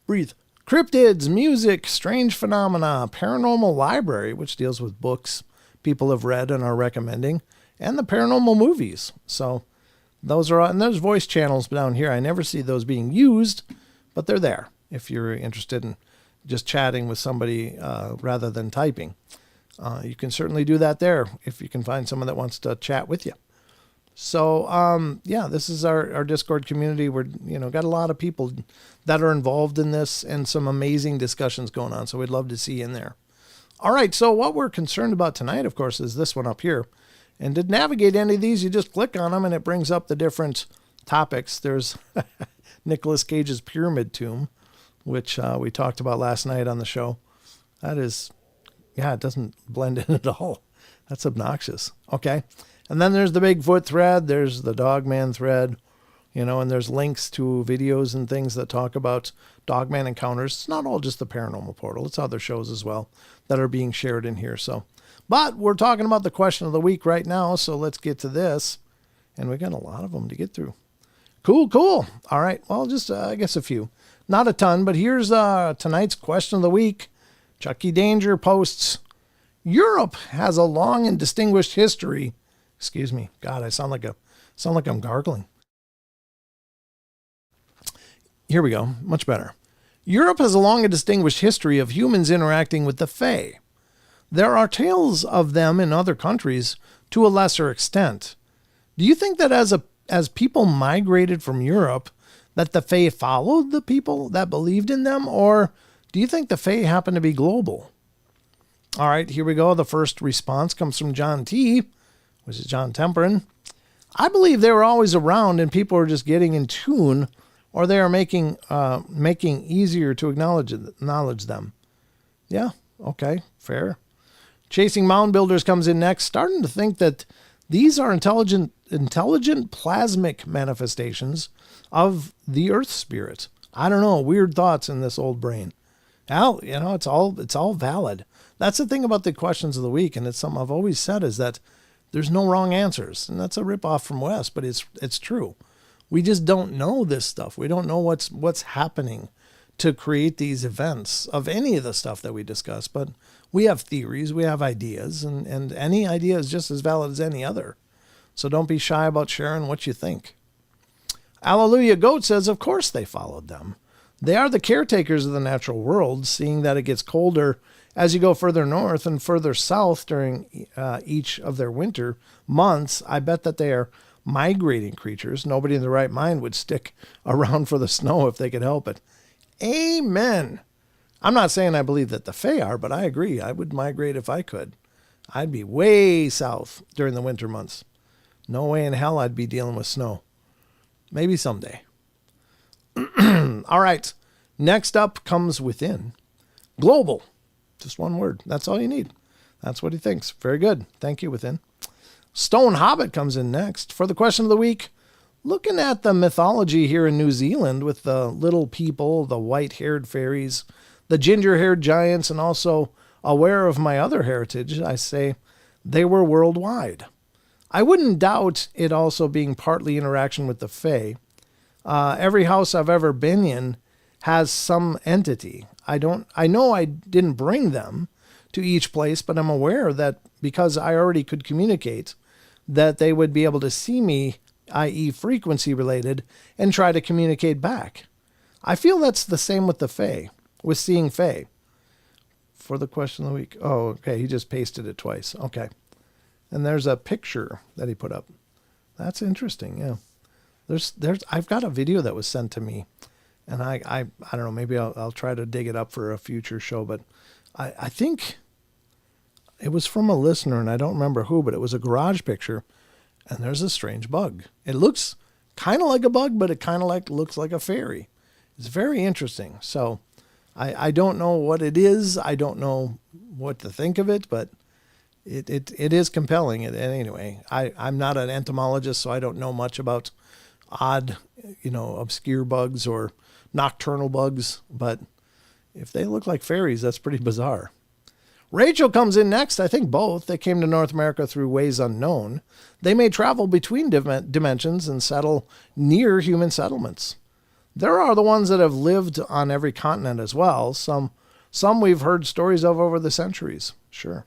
Breathe. Cryptids, music, strange phenomena, paranormal library, which deals with books people have read and are recommending, and the paranormal movies. So those are, and there's voice channels down here. I never see those being used, but they're there if you're interested in just chatting with somebody rather than typing. You can certainly do that there if you can find someone that wants to chat with you. So, this is our Discord community. We're, got a lot of people that are involved in this and some amazing discussions going on. So we'd love to see you in there. All right. So what we're concerned about tonight, of course, is this one up here. And to navigate any of these, you just click on them and it brings up the different topics. There's Nicolas Cage's Pyramid Tomb, which we talked about last night on the show. That is, it doesn't blend in at all. That's obnoxious. Okay. And then there's the Bigfoot thread. There's the Dogman thread, and there's links to videos and things that talk about Dogman encounters. It's not all just the Paranormal Portal. It's other shows as well that are being shared in here. But we're talking about the question of the week right now. So let's get to this. And we got a lot of them to get through. Cool. All right. Well, just, I guess a few. Not a ton, but here's tonight's question of the week. Chucky Danger posts, Europe has a long and distinguished history. Excuse me. God, I sound like I'm gargling. Here we go. Much better. Europe has a long and distinguished history of humans interacting with the Fae. There are tales of them in other countries to a lesser extent. Do you think that as people migrated from Europe, that the Fae followed the people that believed in them, or do you think the Fae happened to be global? All right, here we go. The first response comes from John T., which is John Temperin. I believe they were always around and people are just getting in tune, or they are making easier to acknowledge them. Yeah, okay, fair. Chasing Mound Builders comes in next, starting to think that these are intelligent plasmic manifestations of the Earth Spirit. I don't know, weird thoughts in this old brain. Well, it's all valid. That's the thing about the questions of the week, and it's something I've always said, is that there's no wrong answers. And that's a ripoff from Wes, but it's true. We just don't know this stuff. We don't know what's happening to create these events of any of the stuff that we discuss. But we have theories, we have ideas, and any idea is just as valid as any other. So don't be shy about sharing what you think. Alleluia Goat says, of course they followed them. They are the caretakers of the natural world, seeing that it gets colder as you go further north and further south during each of their winter months. I bet that they are migrating creatures. Nobody in their right mind would stick around for the snow if they could help it. Amen. I'm not saying I believe that the Fae are, but I agree. I would migrate if I could. I'd be way south during the winter months. No way in hell I'd be dealing with snow. Maybe someday. All right. Next up comes Within. Global. Just one word. That's all you need. That's what he thinks. Very good. Thank you, Within. Stone Hobbit comes in next. For the question of the week, looking at the mythology here in New Zealand with the little people, the white-haired fairies, the ginger-haired giants, and also aware of my other heritage, I say they were worldwide. I wouldn't doubt it also being partly interaction with the Fae. Every house I've ever been in has some entity. I know I didn't bring them to each place, but I'm aware that because I already could communicate, that they would be able to see me, i.e. frequency related, and try to communicate back. I feel that's the same with the Fae, with seeing Fae. For the question of the week. Oh, okay. He just pasted it twice. Okay. And there's a picture that he put up. That's interesting. Yeah. I've got a video that was sent to me, and I don't know, maybe I'll try to dig it up for a future show, but I think it was from a listener, and I don't remember who, but it was a garage picture, and there's a strange bug. It looks kind of like a bug, but it kind of looks like a fairy. It's very interesting. So I don't know what it is. I don't know what to think of it, but it is compelling. And anyway, I'm not an entomologist, so I don't know much about odd, obscure bugs or nocturnal bugs, but If they look like fairies, that's pretty bizarre. Rachel comes in next. I think both. They came to North America through ways unknown. They may travel between dimensions and settle near human settlements. There are the ones that have lived on every continent as well. Some we've heard stories of over the centuries. Sure.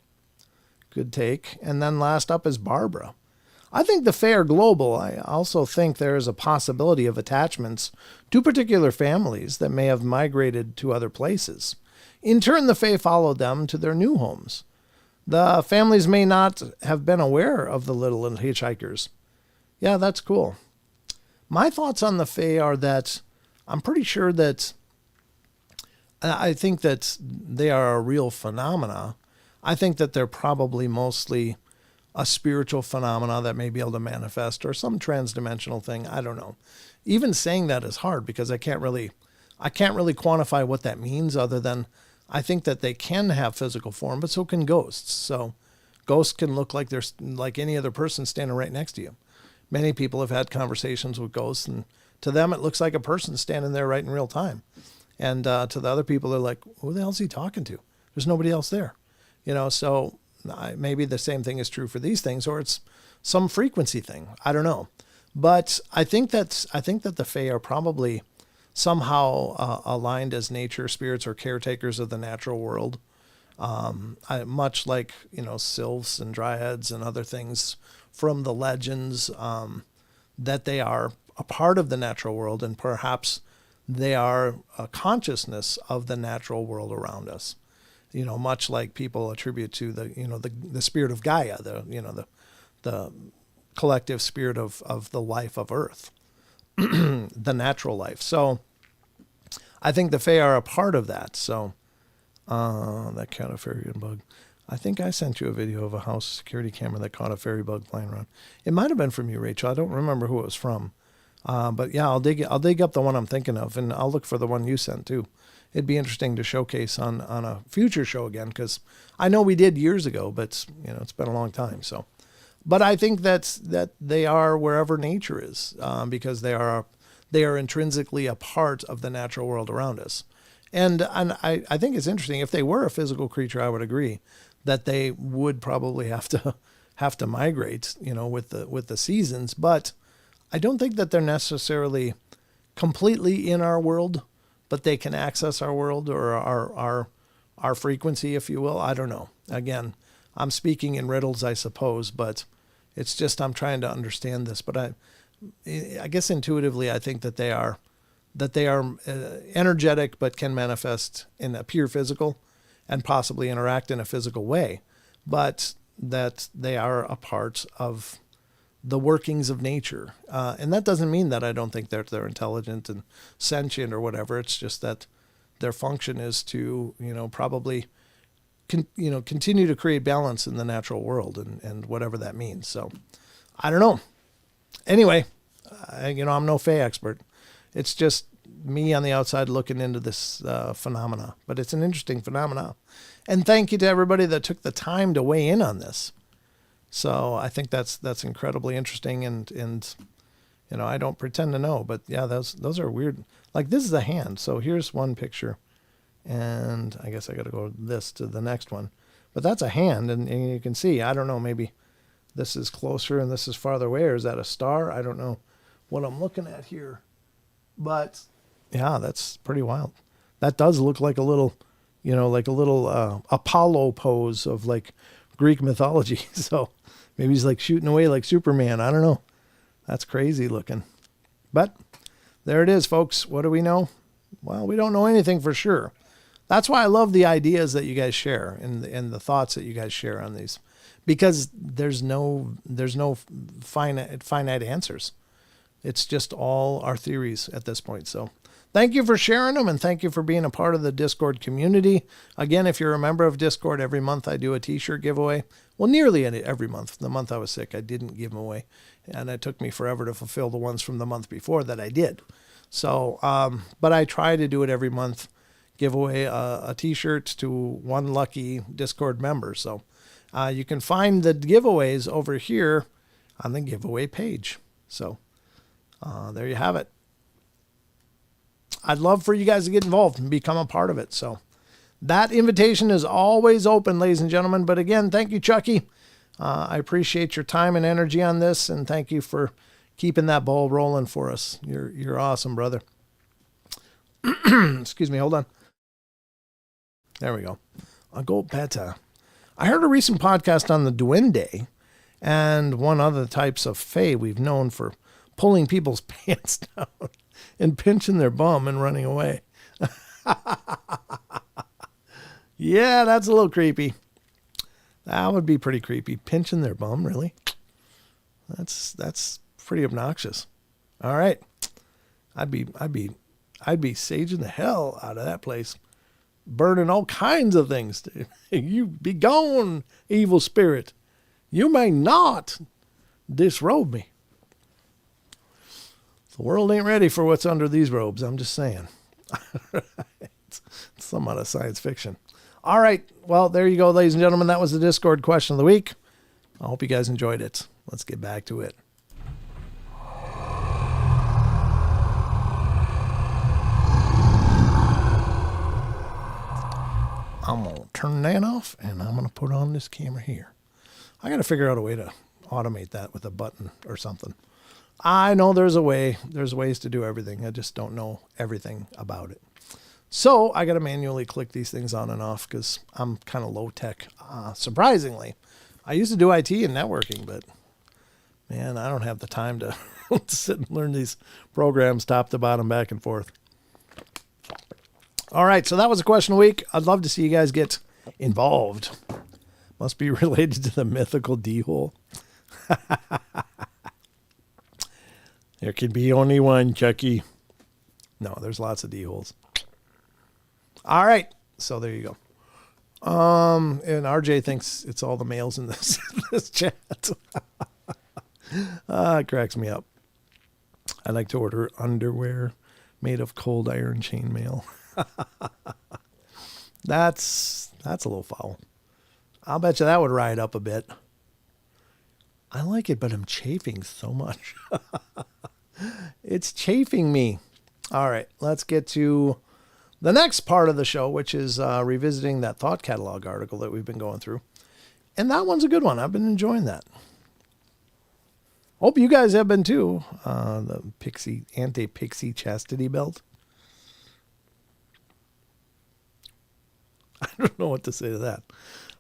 Good take. And then last up is Barbara. I think the Fae are global. I also think there is a possibility of attachments to particular families that may have migrated to other places. In turn, the Fae followed them to their new homes. The families may not have been aware of the little hitchhikers. Yeah, that's cool. My thoughts on the Fae are that I'm pretty sure that I think that they are a real phenomena. I think that they're probably mostly a spiritual phenomena that may be able to manifest or some transdimensional thing. I don't know. Even saying that is hard because I can't really quantify what that means other than I think that they can have physical form, but so can ghosts. So ghosts can look like they're like any other person standing right next to you. Many people have had conversations with ghosts, and to them it looks like a person standing there right in real time. And to the other people, they're like, who the hell is he talking to? There's nobody else there. So maybe the same thing is true for these things, or it's some frequency thing. I don't know. But I think that the Fae are probably somehow aligned as nature spirits or caretakers of the natural world. Much like, sylphs and dryads and other things from the legends, that they are a part of the natural world, and perhaps they are a consciousness of the natural world around us. Much like people attribute to the spirit of Gaia, the collective spirit of the life of Earth, the natural life. So I think the Fae are a part of that. So that caught a fairy bug. I think I sent you a video of a house security camera that caught a fairy bug flying around. It might have been from you, Rachel. I don't remember who it was from. But yeah, I'll dig up the one I'm thinking of, and I'll look for the one you sent too. It'd be interesting to showcase on a future show again, because I know we did years ago, but it's been a long time. So, but I think that they are wherever nature is, because they are intrinsically a part of the natural world around us. And I think it's interesting. If they were a physical creature, I would agree that they would probably have to migrate, with the seasons. But I don't think that they're necessarily completely in our world, but they can access our world or our frequency, if you will. I don't know. Again, I'm speaking in riddles, I suppose, but it's just I'm trying to understand this. But I guess intuitively, I think that they are energetic, but can manifest in a pure physical and possibly interact in a physical way, but that they are a part of the workings of nature. And that doesn't mean that I don't think that they're intelligent and sentient or whatever. It's just that their function is to, probably, continue to create balance in the natural world and whatever that means. So I don't know. Anyway, I'm no Fae expert. It's just me on the outside looking into this phenomena, but it's an interesting phenomena. And thank you to everybody that took the time to weigh in on this. So I think that's incredibly interesting, and I don't pretend to know, but yeah, those are weird. Like this is a hand. So here's one picture, and I guess I got to go this to the next one, but that's a hand, and you can see. I don't know, maybe this is closer and this is farther away, or is that a star? I don't know what I'm looking at here, but yeah, that's pretty wild. That does look like a little, Apollo pose of like Greek mythology. So maybe he's like shooting away like Superman. I don't know. That's crazy looking. But there it is, folks. What do we know? Well, we don't know anything for sure. That's why I love the ideas that you guys share and the thoughts that you guys share on these, because there's no finite answers. It's just all our theories at this point. So thank you for sharing them, and thank you for being a part of the Discord community. Again, if you're a member of Discord, every month I do a t-shirt giveaway. Well, nearly every month. The month I was sick, I didn't give them away, and it took me forever to fulfill the ones from the month before that I did. So, but I try to do it every month, give away a t-shirt to one lucky Discord member. So you can find the giveaways over here on the giveaway page. So there you have it. I'd love for you guys to get involved and become a part of it. So that invitation is always open, ladies and gentlemen. But again, thank you, Chucky. I appreciate your time and energy on this, and thank you for keeping that ball rolling for us. You're awesome, brother. Excuse me, hold on. There we go. I'll go better. I heard a recent podcast on the Duende and one other types of fae we've known for pulling people's pants down and pinching their bum and running away. Yeah, that's a little creepy. That would be pretty creepy. Pinching their bum, really? That's pretty obnoxious. All right. I'd be saging the hell out of that place. Burning all kinds of things. You be gone, evil spirit. You may not disrobe me. The world ain't ready for what's under these robes. I'm just saying. It's some out of science fiction. All right. Well, there you go, ladies and gentlemen. That was the Discord question of the week. I hope you guys enjoyed it. Let's get back to it. I'm going to turn that off, and I'm going to put on this camera here. I got to figure out a way to automate that with a button or something. I know there's a way. There's ways to do everything. I just don't know everything about it. So I got to manually click these things on and off because I'm kind of low tech. Surprisingly, I used to do IT and networking, but man, I don't have the time to sit and learn these programs top to bottom, back and forth. All right, so that was a question of the week. I'd love to see you guys get involved. Must be related to the mythical D-hole. There can be only one, Chucky. No, there's lots of D-holes. All right, so there you go. And RJ thinks it's all the males in this chat. It cracks me up. I like to order underwear made of cold iron chainmail. That's a little foul. I'll bet you that would ride up a bit. I like it, but I'm chafing so much. It's chafing me. All right, let's get to the next part of the show, which is revisiting that thought catalog article that we've been going through. And that one's a good one. I've been enjoying that. Hope you guys have been too. The anti-pixie chastity belt. I don't know what to say to that.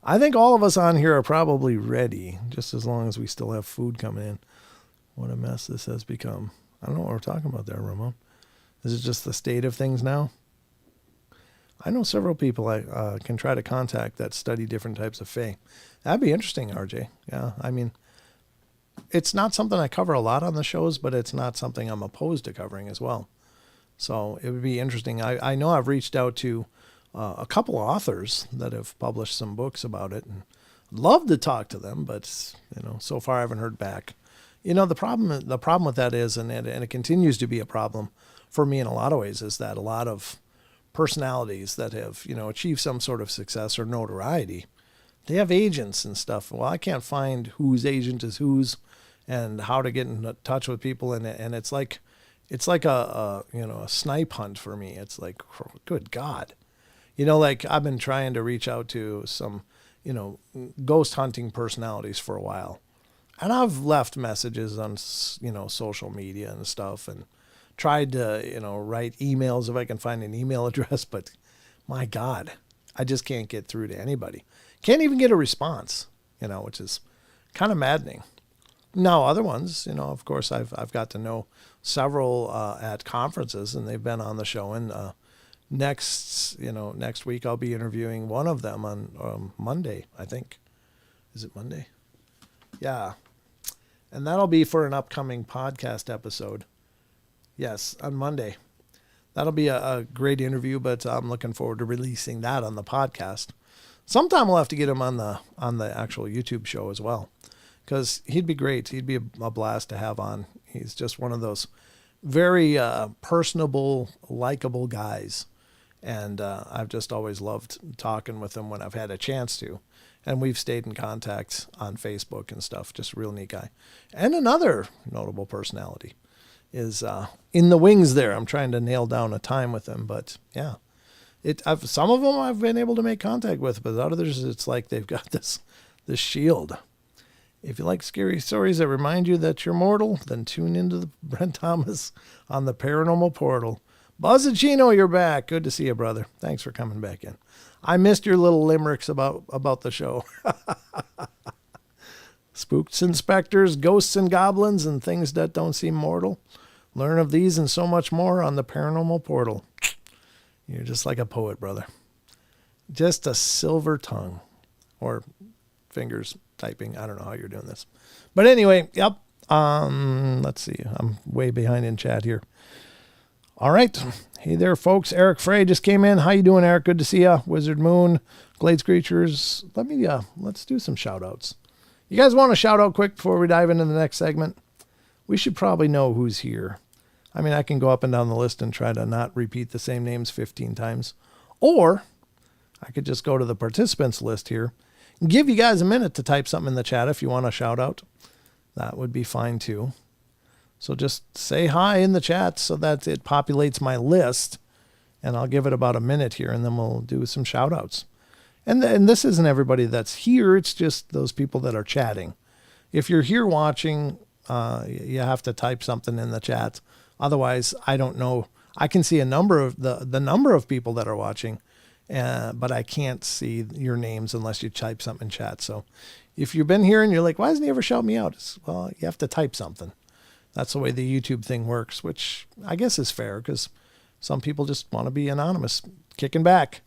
I think all of us on here are probably ready, just as long as we still have food coming in. What a mess this has become. I don't know what we're talking about there, Ramon. Is it just the state of things now? I know several people I can try to contact that study different types of fae. That'd be interesting, RJ. Yeah, I mean, it's not something I cover a lot on the shows, but it's not something I'm opposed to covering as well. So it would be interesting. I know I've reached out to a couple authors that have published some books about it, and love to talk to them, but so far I haven't heard back. The problem with that is, and it continues to be a problem for me in a lot of ways, is that a lot of personalities that have achieved some sort of success or notoriety, they have agents and stuff. Well, I can't find whose agent is whose and how to get in touch with people, and it's like a snipe hunt for me. It's like, good God. Like I've been trying to reach out to some, ghost hunting personalities for a while. And I've left messages on, social media and stuff and tried to, write emails if I can find an email address. But my God, I just can't get through to anybody. Can't even get a response, which is kind of maddening. Now, other ones, of course, I've got to know several at conferences, and they've been on the show. And next week I'll be interviewing one of them on Monday, I think. Is it Monday? Yeah. And that'll be for an upcoming podcast episode. Yes, on Monday. That'll be a great interview, but I'm looking forward to releasing that on the podcast. Sometime we'll have to get him on the actual YouTube show as well, because he'd be great. He'd be a blast to have on. He's just one of those very personable, likable guys. And I've just always loved talking with him when I've had a chance to. And we've stayed in contact on Facebook and stuff. Just a real neat guy. And another notable personality is in the wings there. I'm trying to nail down a time with him, but yeah. Some of them I've been able to make contact with, but others it's like they've got this shield. If you like scary stories that remind you that you're mortal, then tune into the Brent Thomas on the Paranormal Portal. Buzzacino, you're back. Good to see you, brother. Thanks for coming back in. I missed your little limericks about the show. Spooks and specters, ghosts and goblins, and things that don't seem mortal. Learn of these and so much more on the Paranormal Portal. You're just like a poet, brother. Just a silver tongue. Or fingers typing. I don't know how you're doing this. But anyway, yep. Let's see. I'm way behind in chat here. All right. Hey there, folks. Eric Frey just came in. How you doing, Eric? Good to see ya. Wizard Moon, Glades Creatures. Let's do some shout outs. You guys want a shout out quick before we dive into the next segment? We should probably know who's here. I mean, I can go up and down the list and try to not repeat the same names 15 times. Or I could just go to the participants list here and give you guys a minute to type something in the chat if you want a shout out. That would be fine too. So just say hi in the chat so that it populates my list, and I'll give it about a minute here, and then we'll do some shout outs. And this isn't everybody that's here. It's just those people that are chatting. If you're here watching, you have to type something in the chat. Otherwise, I don't know. I can see a number of the number of people that are watching, but I can't see your names unless you type something in chat. So if you've been here and you're like, why doesn't he ever shout me out? Well, you have to type something. That's the way the YouTube thing works, which I guess is fair because some people just want to be anonymous, kicking back.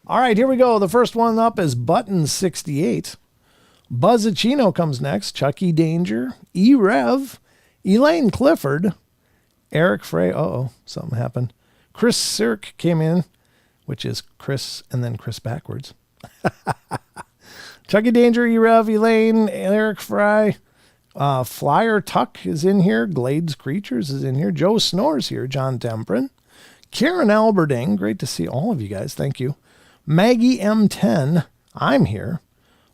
All right, here we go. The first one up is Button 68. Buzzacino comes next. Chucky Danger, E-Rev, Elaine Clifford, Eric Frey. Uh-oh, something happened. Chris Sirk came in, which is Chris and then Chris backwards. Chucky Danger, E-Rev, Elaine, Eric Frey. Flyer Tuck is in here. Glades Creatures is in here. Joe Snores here. John Temprin. Karen Alberding. Great to see all of you guys. Thank you. Maggie M10. I'm here.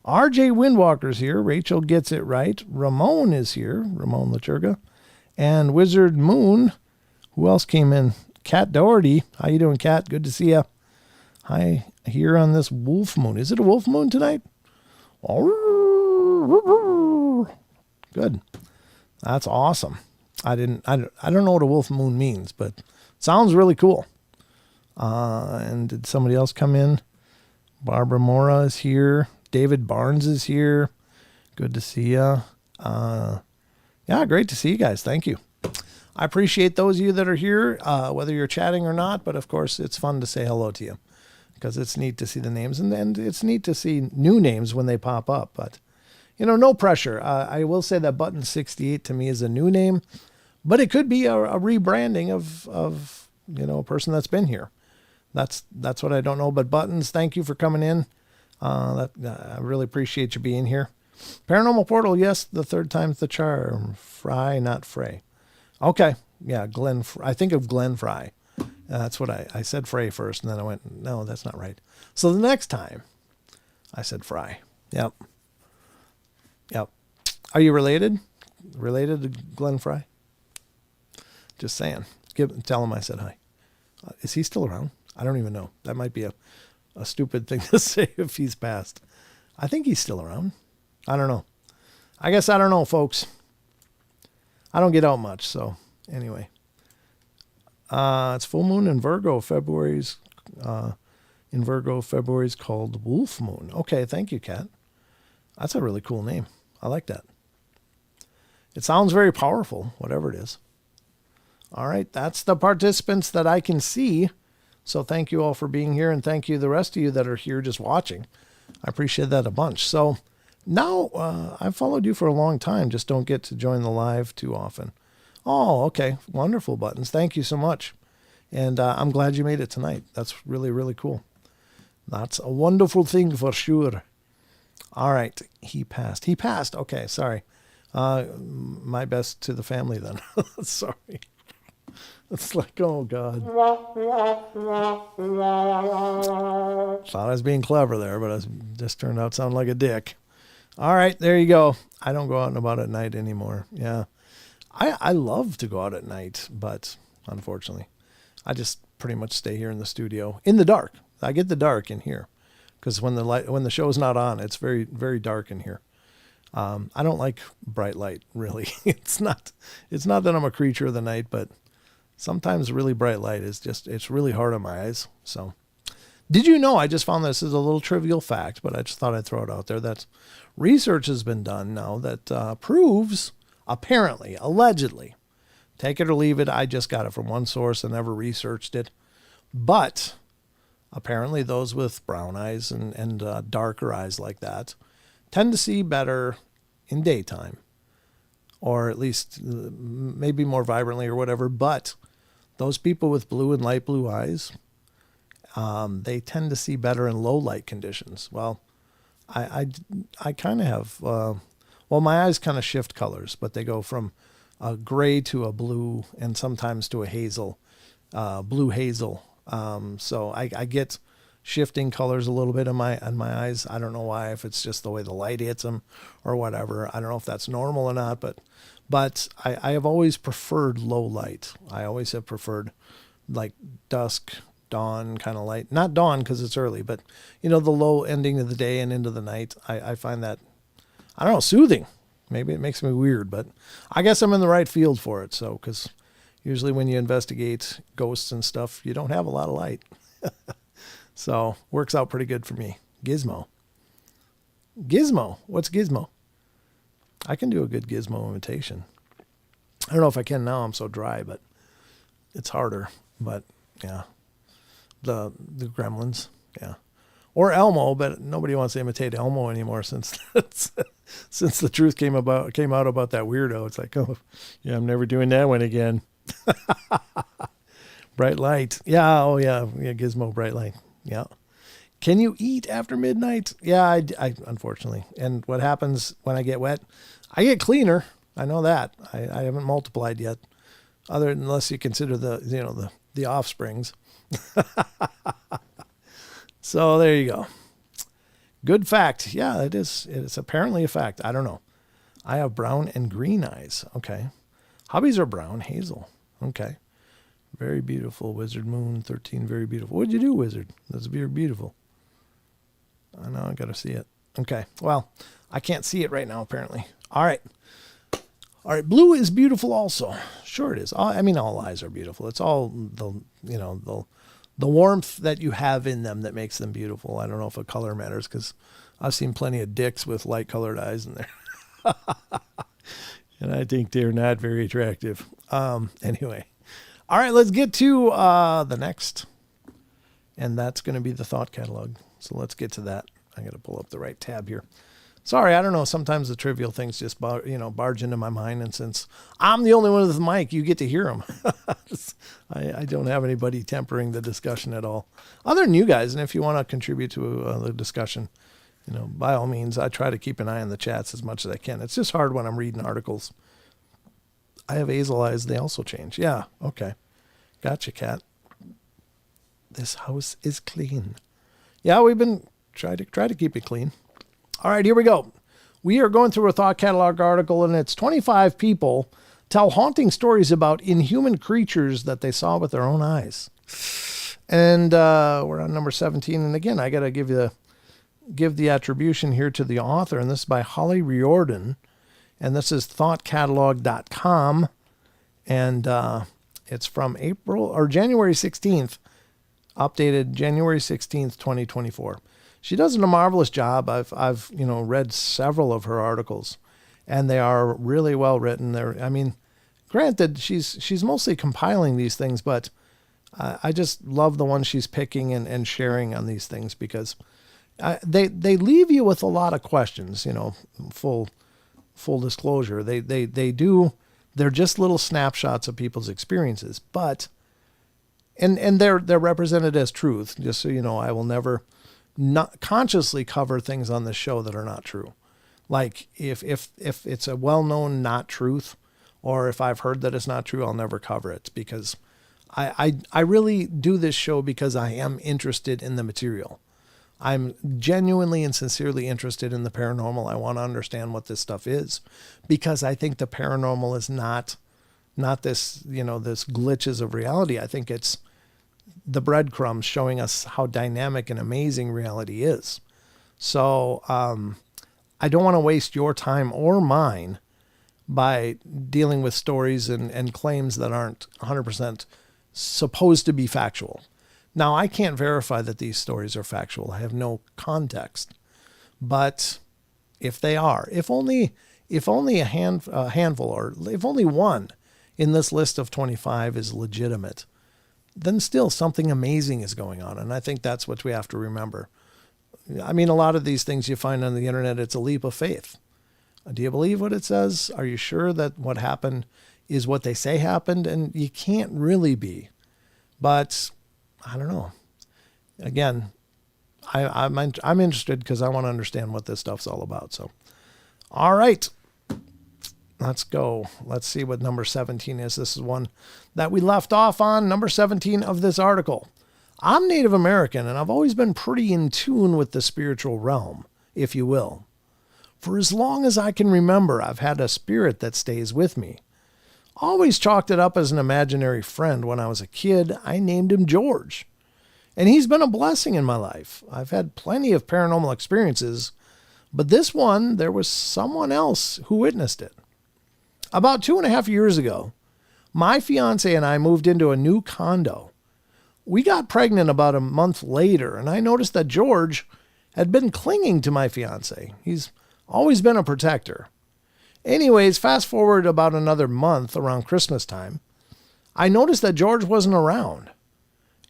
RJ Windwalker's here. Rachel Gets It Right. Ramon is here. Ramon Laturga. And Wizard Moon. Who else came in? Kat Doherty. How you doing, Kat? Good to see you. Hi, here on this wolf moon. Is it a wolf moon tonight? Good. That's awesome. I don't know what a wolf moon means, but it sounds really cool. And did somebody else come in? Barbara Mora is here. David Barnes is here. Good to see you. Yeah, great to see you guys. Thank you. I appreciate those of you that are here, whether you're chatting or not, but of course it's fun to say hello to you because it's neat to see the names and it's neat to see new names when they pop up, but no pressure. I will say that Button 68 to me is a new name, but it could be a rebranding of a person that's been here. That's what I don't know. But Buttons, thank you for coming in. I really appreciate you being here. Paranormal Portal, yes, the third time's the charm. Fry, not Frey. Okay, yeah, I think of Glenn Fry. That's what I said Frey first, and then I went, no, that's not right. So the next time, I said Fry. Yep. Are you related? Related to Glenn Fry? Just saying. Tell him I said hi. Is he still around? I don't even know. That might be a stupid thing to say if he's passed. I think he's still around. I don't know. I guess I don't know, folks. I don't get out much, so anyway. It's full moon in Virgo. February's called Wolf Moon. Okay, thank you, Kat. That's a really cool name. I like that. It sounds very powerful, whatever it is. All right, that's the participants that I can see. So thank you all for being here, and thank you the rest of you that are here just watching. I appreciate that a bunch. So now I've followed you for a long time, just don't get to join the live too often. Oh, okay. Wonderful, Buttons. Thank you so much. And I'm glad you made it tonight. That's really, really cool. That's a wonderful thing for sure. All right. He passed. Okay, sorry. My best to the family then. Sorry. It's like, oh, God. Thought I was being clever there, but I just turned out to sound like a dick. All right, there you go. I don't go out and about at night anymore. Yeah. I love to go out at night, but unfortunately, I just pretty much stay here in the studio in the dark. I get the dark in here because when the show's not on, it's very, very dark in here. I don't like bright light, really. It's not that I'm a creature of the night, but sometimes really bright light it's really hard on my eyes. So, did you know, I just found this as a little trivial fact, but I just thought I'd throw it out there, that research has been done now that proves, apparently, allegedly, take it or leave it, I just got it from one source and never researched it, but apparently those with brown eyes and darker eyes like that tend to see better in daytime, or at least maybe more vibrantly or whatever. But those people with blue and light blue eyes, they tend to see better in low light conditions. Well, I kind of have, well, my eyes kind of shift colors, but they go from a gray to a blue and sometimes to a hazel, blue hazel. So I get shifting colors a little bit in my eyes. I don't know why, if it's just the way the light hits them or whatever. I don't know if that's normal or not, but I have always preferred low light. I always have preferred like dusk, dawn kind of light. Not dawn because it's early, but the low ending of the day and into the night. I find that, I don't know, soothing. Maybe it makes me weird, but I guess I'm in the right field for it. So, because usually when you investigate ghosts and stuff, you don't have a lot of light. So, works out pretty good for me. Gizmo. What's Gizmo? I can do a good Gizmo imitation. I don't know if I can now, I'm so dry, but it's harder. But, yeah. The Gremlins, yeah. Or Elmo, but nobody wants to imitate Elmo anymore since since the truth came out about that weirdo. It's like, oh, yeah, I'm never doing that one again. Bright light. Yeah, oh yeah, Gizmo bright light. Yeah. Can you eat after midnight? Yeah, I unfortunately. And what happens when I get wet? I get cleaner. I know that. I haven't multiplied yet, unless you consider the offsprings. So there you go. Good fact. Yeah, it is. It's apparently a fact. I don't know. I have brown and green eyes. Okay. Hobbies are brown, hazel. Okay. Very beautiful. Wizard Moon 13. Very beautiful. What'd you do, Wizard? That's very beautiful. I know. I got to see it. Okay. Well, I can't see it right now, apparently. All right. Blue is beautiful also. Sure it is. I mean, all eyes are beautiful. It's all the warmth that you have in them that makes them beautiful. I don't know if a color matters, because I've seen plenty of dicks with light colored eyes in there. And I think they're not very attractive. Anyway. All right, let's get to the next. And that's going to be the thought catalog. So let's get to that. I got to pull up the right tab here. Sorry, I don't know. Sometimes the trivial things just barge into my mind. And since I'm the only one with the mic, you get to hear them. I don't have anybody tempering the discussion at all, other than you guys. And if you want to contribute to the discussion, by all means, I try to keep an eye on the chats as much as I can. It's just hard when I'm reading articles. I have hazel eyes. They also change. Yeah. Okay. Gotcha, Cat. This house is clean. Yeah, we've been try to keep it clean. All right, here we go. We are going through a thought catalog article, and it's 25 people tell haunting stories about inhuman creatures that they saw with their own eyes. And we're on number 17. And again, I got to give the attribution here to the author, and this is by Holly Riordan. And this is thoughtcatalog.com. And it's from January 16th, updated January 16th, 2024. She does a marvelous job. I've read several of her articles, and they are really well written. Granted, she's mostly compiling these things, but I just love the ones she's picking and sharing on these things, because they leave you with a lot of questions. Full disclosure, they're just little snapshots of people's experiences, but and they're represented as truth. Just so you know, I will never not consciously cover things on this show that are not true. Like if it's a well-known not truth, or if I've heard that it's not true, I'll never cover it, because I really do this show because I am interested in the material. I'm genuinely and sincerely interested in the paranormal. I want to understand what this stuff is, because I think the paranormal is not not this, this glitches of reality. I think it's the breadcrumbs showing us how dynamic and amazing reality is. So I don't want to waste your time or mine by dealing with stories and claims that aren't 100% supposed to be factual. Now, I can't verify that these stories are factual. I have no context. But if they are, if only a handful, or if only one in this list of 25 is legitimate, then still something amazing is going on. And I think that's what we have to remember. I mean, a lot of these things you find on the internet, it's a leap of faith. Do you believe what it says? Are you sure that what happened is what they say happened? And you can't really be. But I don't know. Again, I'm interested because I want to understand what this stuff's all about. So, all right, let's go. Let's see what number 17 is. This is one that we left off on, number 17 of this article. I'm Native American, and I've always been pretty in tune with the spiritual realm, if you will. For as long as I can remember, I've had a spirit that stays with me. Always chalked it up as an imaginary friend. When I was a kid, I named him George. And he's been a blessing in my life. I've had plenty of paranormal experiences, but this one, there was someone else who witnessed it. About 2.5 years ago, my fiance and I moved into a new condo. We got pregnant about a month later, and I noticed that George had been clinging to my fiance. He's always been a protector. Anyways, fast forward about another month around Christmas time, I noticed that George wasn't around.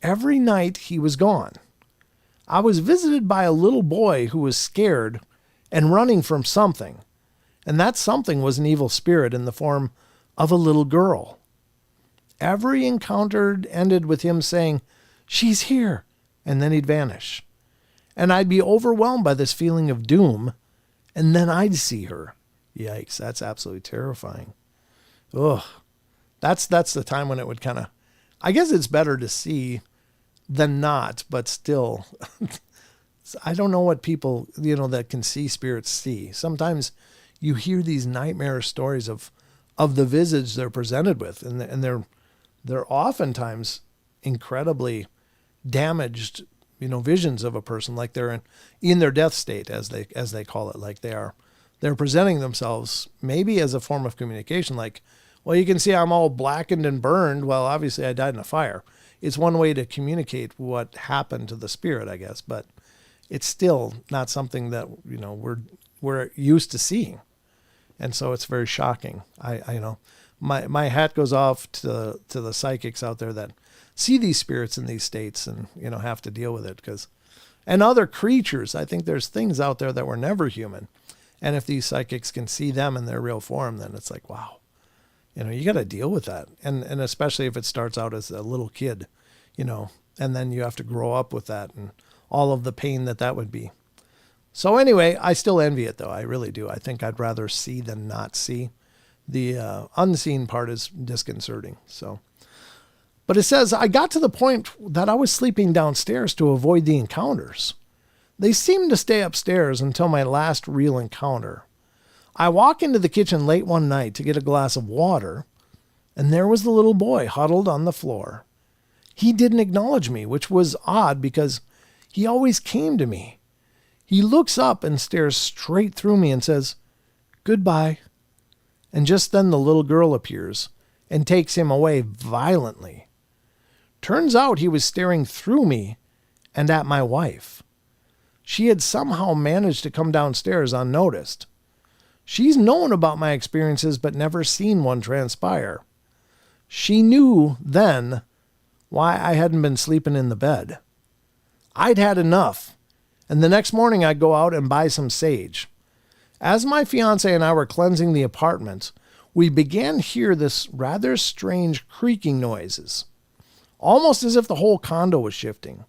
Every night he was gone. I was visited by a little boy who was scared and running from something, and that something was an evil spirit in the form of a little girl. Every encounter ended with him saying, "She's here," and then he'd vanish. And I'd be overwhelmed by this feeling of doom, and then I'd see her. Yikes, that's absolutely terrifying. Ugh. That's the time when it would kind of, I guess it's better to see than not, but still, I don't know what people, that can see spirits see. Sometimes you hear these nightmare stories of the visage they're presented with, and they're oftentimes incredibly damaged, visions of a person, like they're in their death state, as they call it, like they're presenting themselves maybe as a form of communication, like, well, you can see I'm all blackened and burned. Well, obviously I died in a fire. It's one way to communicate what happened to the spirit, I guess, but it's still not something that, we're used to seeing. And so it's very shocking. My hat goes off to the psychics out there that see these spirits in these states and, have to deal with it, and other creatures. I think there's things out there that were never human. And if these psychics can see them in their real form, then it's like, wow, you got to deal with that. And especially if it starts out as a little kid, and then you have to grow up with that and all of the pain that would be. So anyway, I still envy it though. I really do. I think I'd rather see than not see. The unseen part is disconcerting. So, but it says, I got to the point that I was sleeping downstairs to avoid the encounters. They seemed to stay upstairs until my last real encounter. I walk into the kitchen late one night to get a glass of water, and there was the little boy huddled on the floor. He didn't acknowledge me, which was odd because he always came to me. He looks up and stares straight through me and says, "Goodbye." And just then the little girl appears and takes him away violently. Turns out he was staring through me and at my wife. She had somehow managed to come downstairs unnoticed. She's known about my experiences but never seen one transpire. She knew then why I hadn't been sleeping in the bed. I'd had enough, and the next morning I'd go out and buy some sage. As my fiance and I were cleansing the apartment, we began to hear this rather strange creaking noises, almost as if the whole condo was shifting.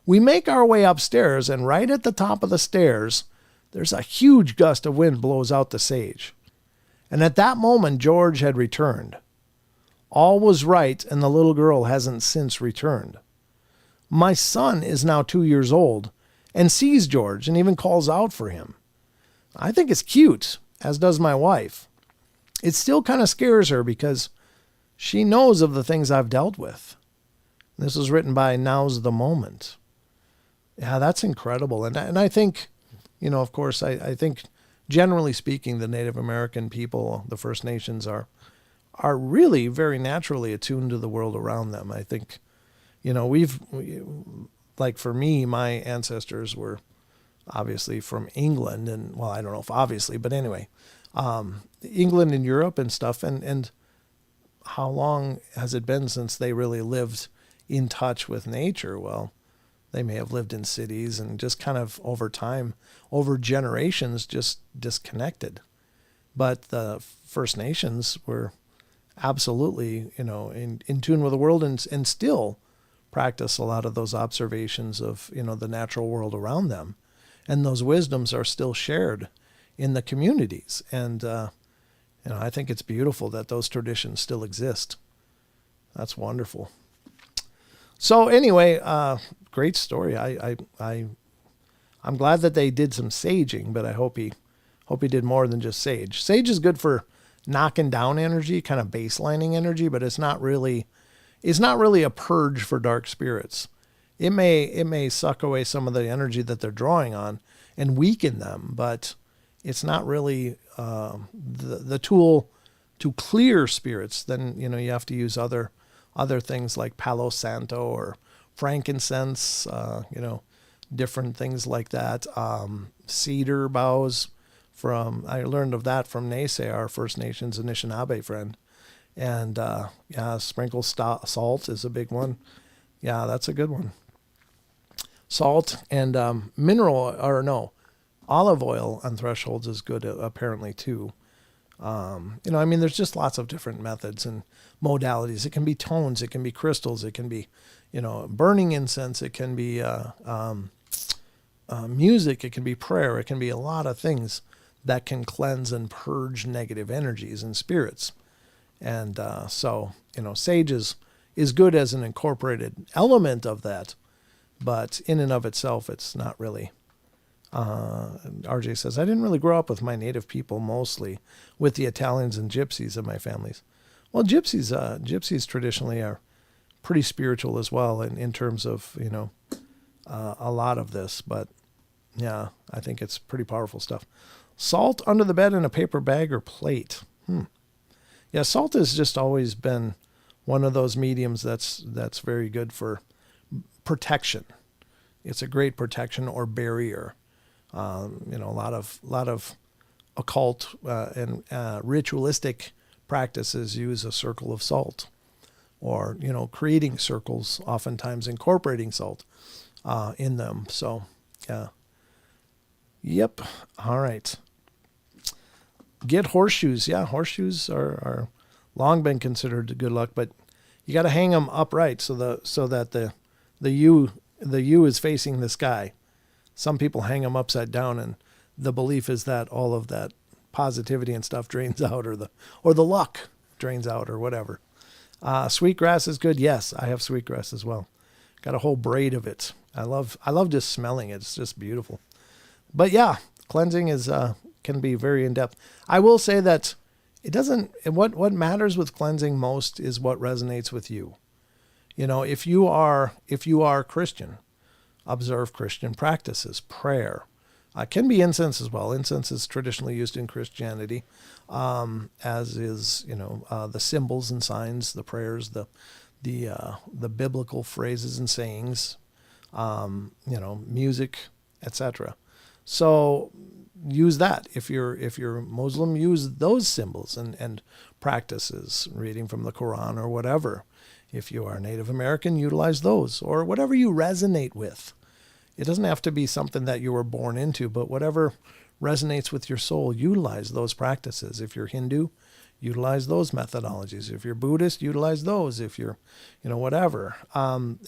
We make our way upstairs, and right at the top of the stairs, there's a huge gust of wind blows out the sage. And at that moment, George had returned. All was right, and the little girl hasn't since returned. My son is now 2 years old and sees George and even calls out for him. I think it's cute, as does my wife. It still kind of scares her because She knows of the things I've dealt with. This was written by Now's the Moment. Yeah, that's incredible. And I think, of course, I think generally speaking, the Native American people, the First Nations, are really very naturally attuned to the world around them. I think, like for me, my ancestors were obviously from England, and well, I don't know if obviously, but anyway, England and Europe and stuff. And how long has it been since they really lived in touch with nature? Well, they may have lived in cities and just kind of over time, over generations, just disconnected. But the First Nations were absolutely, in tune with the world and still practice a lot of those observations of, the natural world around them. And those wisdoms are still shared in the communities. And, I think it's beautiful that those traditions still exist. That's wonderful. So anyway, great story. I'm glad that they did some saging, but I hope he did more than just sage. Sage is good for knocking down energy, kind of baselining energy, but it's not really a purge for dark spirits. It may suck away some of the energy that they're drawing on and weaken them, but it's not really the tool to clear spirits. Then you have to use other things like Palo Santo or frankincense, different things like that. Cedar boughs I learned of that from Nase, our First Nations Anishinaabe friend. And sprinkle salt is a big one. Yeah, that's a good one. Salt and olive oil on thresholds is good apparently too. There's just lots of different methods and modalities. It can be tones, it can be crystals, it can be, burning incense, it can be music, it can be prayer, it can be a lot of things that can cleanse and purge negative energies and spirits. And sage is good as an incorporated element of that, but in and of itself, it's not really. RJ says, I didn't really grow up with my native people, mostly with the Italians and gypsies in my families. Well, gypsies traditionally are pretty spiritual as well in terms of, a lot of this. But yeah, I think it's pretty powerful stuff. Salt under the bed in a paper bag or plate. Yeah, salt has just always been one of those mediums that's very good for protection. It's a great protection or barrier. A lot of occult and ritualistic practices use a circle of salt, or creating circles, oftentimes incorporating salt in them. So yeah. Yep. All right. Get horseshoes. Yeah, horseshoes are long been considered good luck, but you got to hang them upright so that the U is facing the sky. Some people hang them upside down, and the belief is that all of that positivity and stuff drains out, or the luck drains out, or whatever. Sweetgrass is good. Yes, I have sweetgrass as well. Got a whole braid of it. I love just smelling it. It's just beautiful. But yeah, cleansing can be very in depth. I will say that it doesn't. What matters with cleansing most is what resonates with you. If you are Christian, observe Christian practices, prayer. Can be incense as well. Incense is traditionally used in Christianity, as is the symbols and signs, the prayers, the biblical phrases and sayings, music, etc. So use that. If you're Muslim, use those symbols and practices, reading from the Quran or whatever. If you are Native American, utilize those, or whatever you resonate with. It doesn't have to be something that you were born into, but whatever resonates with your soul, utilize those practices. If you're Hindu, utilize those methodologies. If you're Buddhist, utilize those. If you're, whatever.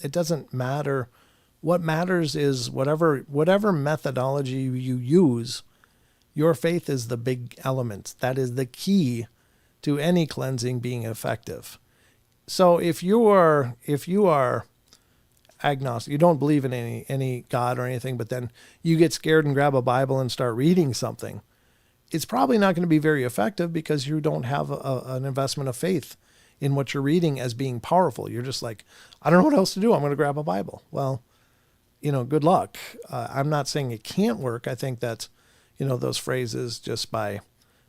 It doesn't matter. What matters is whatever methodology you use, your faith is the big element. That is the key to any cleansing being effective. So if you are agnostic, you don't believe in any God or anything, but then you get scared and grab a Bible and start reading something, it's probably not going to be very effective because you don't have an investment of faith in what you're reading as being powerful. You're just like, I don't know what else to do. I'm going to grab a Bible. Well, good luck. I'm not saying it can't work. I think that, those phrases, just by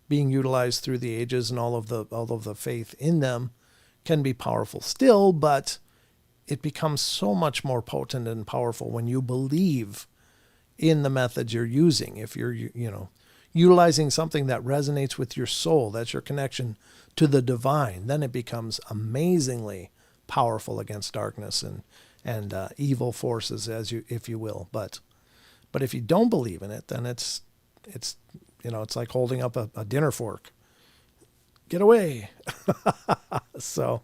being utilized through the ages and all of the faith in them, can be powerful still, but it becomes so much more potent and powerful when you believe in the methods you're using. If you're, utilizing something that resonates with your soul, that's your connection to the divine, then it becomes amazingly powerful against darkness and evil forces, if you will. But if you don't believe in it, then it's like holding up a dinner fork. Get away. So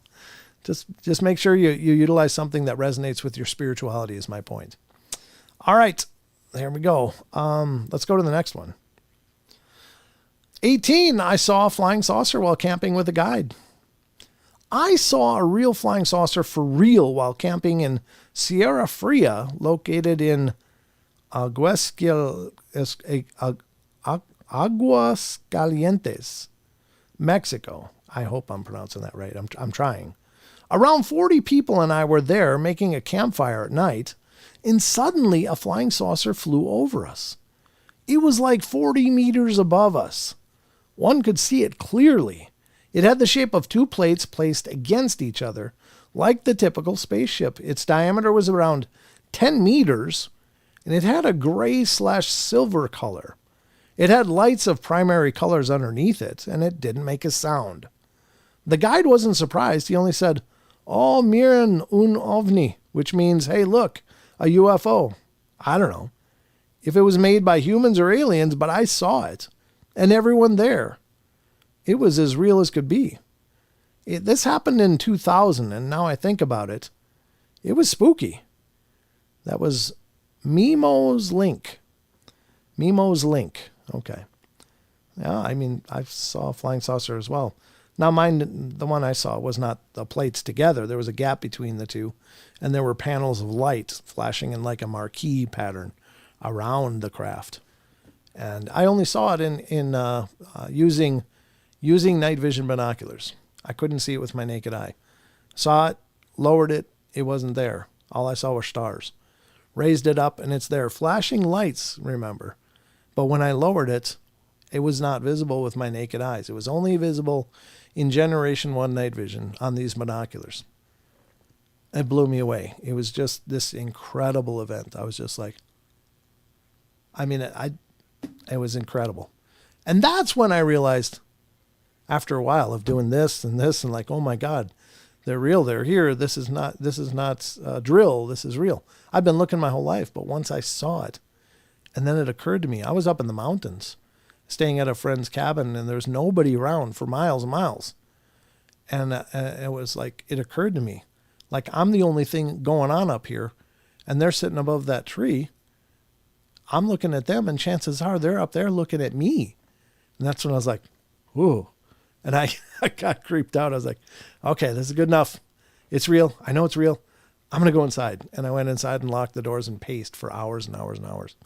just make sure you utilize something that resonates with your spirituality is my point. All right, there we go. Let's go to the next one. 18, I saw a flying saucer while camping with a guide. I saw a real flying saucer for real while camping in Sierra Fria, located in Aguascalientes, Mexico. I hope I'm pronouncing that right. I'm trying. Around 40 people and I were there making a campfire at night, and suddenly a flying saucer flew over us. It was like 40 meters above us. One could see it clearly. It had the shape of two plates placed against each other, like the typical spaceship. Its diameter was around 10 meters, and it had a gray/silver color. It had lights of primary colors underneath it, and it didn't make a sound. The guide wasn't surprised. He only said, "Oh, miren un ovni," which means, "Hey, look, a UFO." I don't know if it was made by humans or aliens, but I saw it. And everyone there. It was as real as could be. This happened in 2000, and now I think about it, it was spooky. That was Memo's Link. Memo's Link. Okay. Yeah, I saw a flying saucer as well. Now mine, the one I saw was not the plates together. There was a gap between the two, and there were panels of light flashing in like a marquee pattern around the craft. And I only saw it in using night vision binoculars. I couldn't see it with my naked eye. Saw it, lowered it, it wasn't there. All I saw were stars. Raised it up, and it's there. Flashing lights, remember. But when I lowered it, it was not visible with my naked eyes. It was only visible in Generation 1 night vision on these binoculars. It blew me away. It was just this incredible event. I was just like, it was incredible. And that's when I realized, after a while of doing this and like, oh my God, they're real. They're here. This is not drill. This is real. I've been looking my whole life, but once I saw it, and then it occurred to me, I was up in the mountains, staying at a friend's cabin, and there's nobody around for miles and miles. And it was like, it occurred to me, like I'm the only thing going on up here, and they're sitting above that tree. I'm looking at them, and chances are they're up there looking at me. And that's when I was like, whoa. And I got creeped out. I was like, okay, this is good enough. It's real. I know it's real. I'm going to go inside. And I went inside and locked the doors and paced for hours and hours and hours.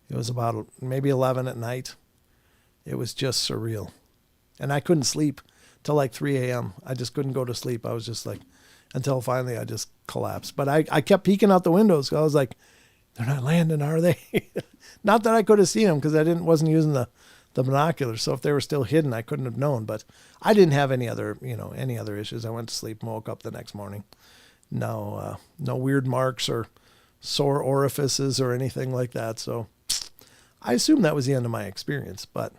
It was about maybe 11 at night. It was just surreal. And I couldn't sleep till like 3 a.m. I just couldn't go to sleep. I was just like, until finally I just collapsed. But I kept peeking out the windows. I was like, they're not landing, are they? Not that I could have seen them, because I wasn't using the binoculars. So if they were still hidden, I couldn't have known. But I didn't have any other issues. I went to sleep and woke up the next morning. No weird marks or sore orifices or anything like that. So I assume that was the end of my experience. But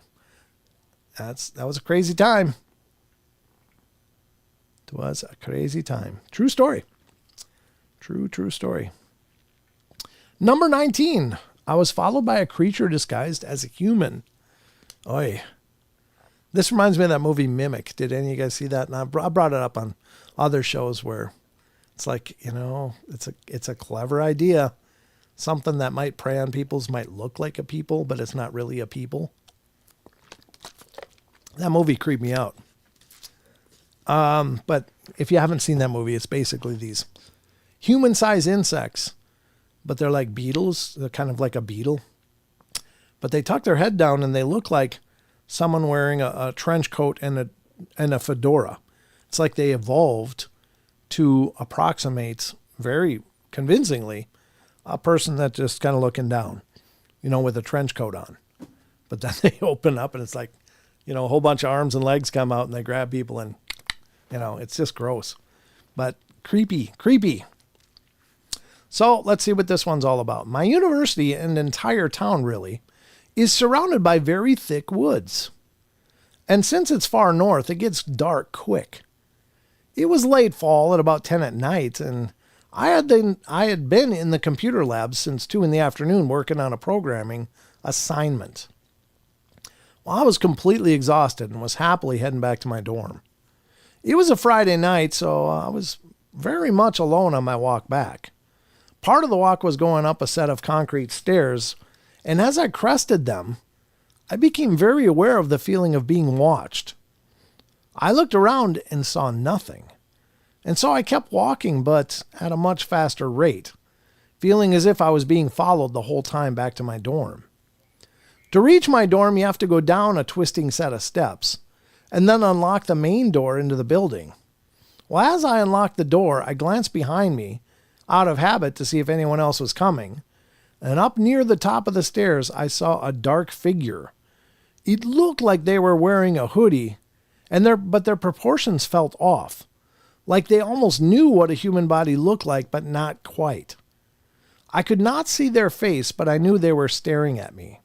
that was a crazy time. It was a crazy time. True story. True story. Number 19. I was followed by a creature disguised as a human. Oy. This reminds me of that movie Mimic. Did any of you guys see that? And I brought it up on other shows where it's like, it's a clever idea. Something that might prey on people's might look like a people, but it's not really a people. That movie creeped me out. But if you haven't seen that movie, it's basically these human-sized insects, but they're like beetles. They're kind of like a beetle. But they tuck their head down and they look like someone wearing a trench coat and a fedora. It's like they evolved to approximate very convincingly a person that's just kind of looking down, with a trench coat on. But then they open up and it's like, a whole bunch of arms and legs come out and they grab people and, it's just gross. But creepy. So let's see what this one's all about. My university and entire town really is surrounded by very thick woods. And since it's far north, it gets dark quick. It was late fall at about 10 at night, and I had been in the computer lab since 2 in the afternoon working on a programming assignment. Well, I was completely exhausted and was happily heading back to my dorm. It was a Friday night, so I was very much alone on my walk back. Part of the walk was going up a set of concrete stairs, and as I crested them, I became very aware of the feeling of being watched. I looked around and saw nothing, and so I kept walking, but at a much faster rate, feeling as if I was being followed the whole time back to my dorm. To reach my dorm, you have to go down a twisting set of steps and then unlock the main door into the building. Well, as I unlocked the door, I glanced behind me out of habit to see if anyone else was coming. And up near the top of the stairs, I saw a dark figure. It looked like they were wearing a hoodie, but their proportions felt off, like they almost knew what a human body looked like, but not quite. I could not see their face, but I knew they were staring at me.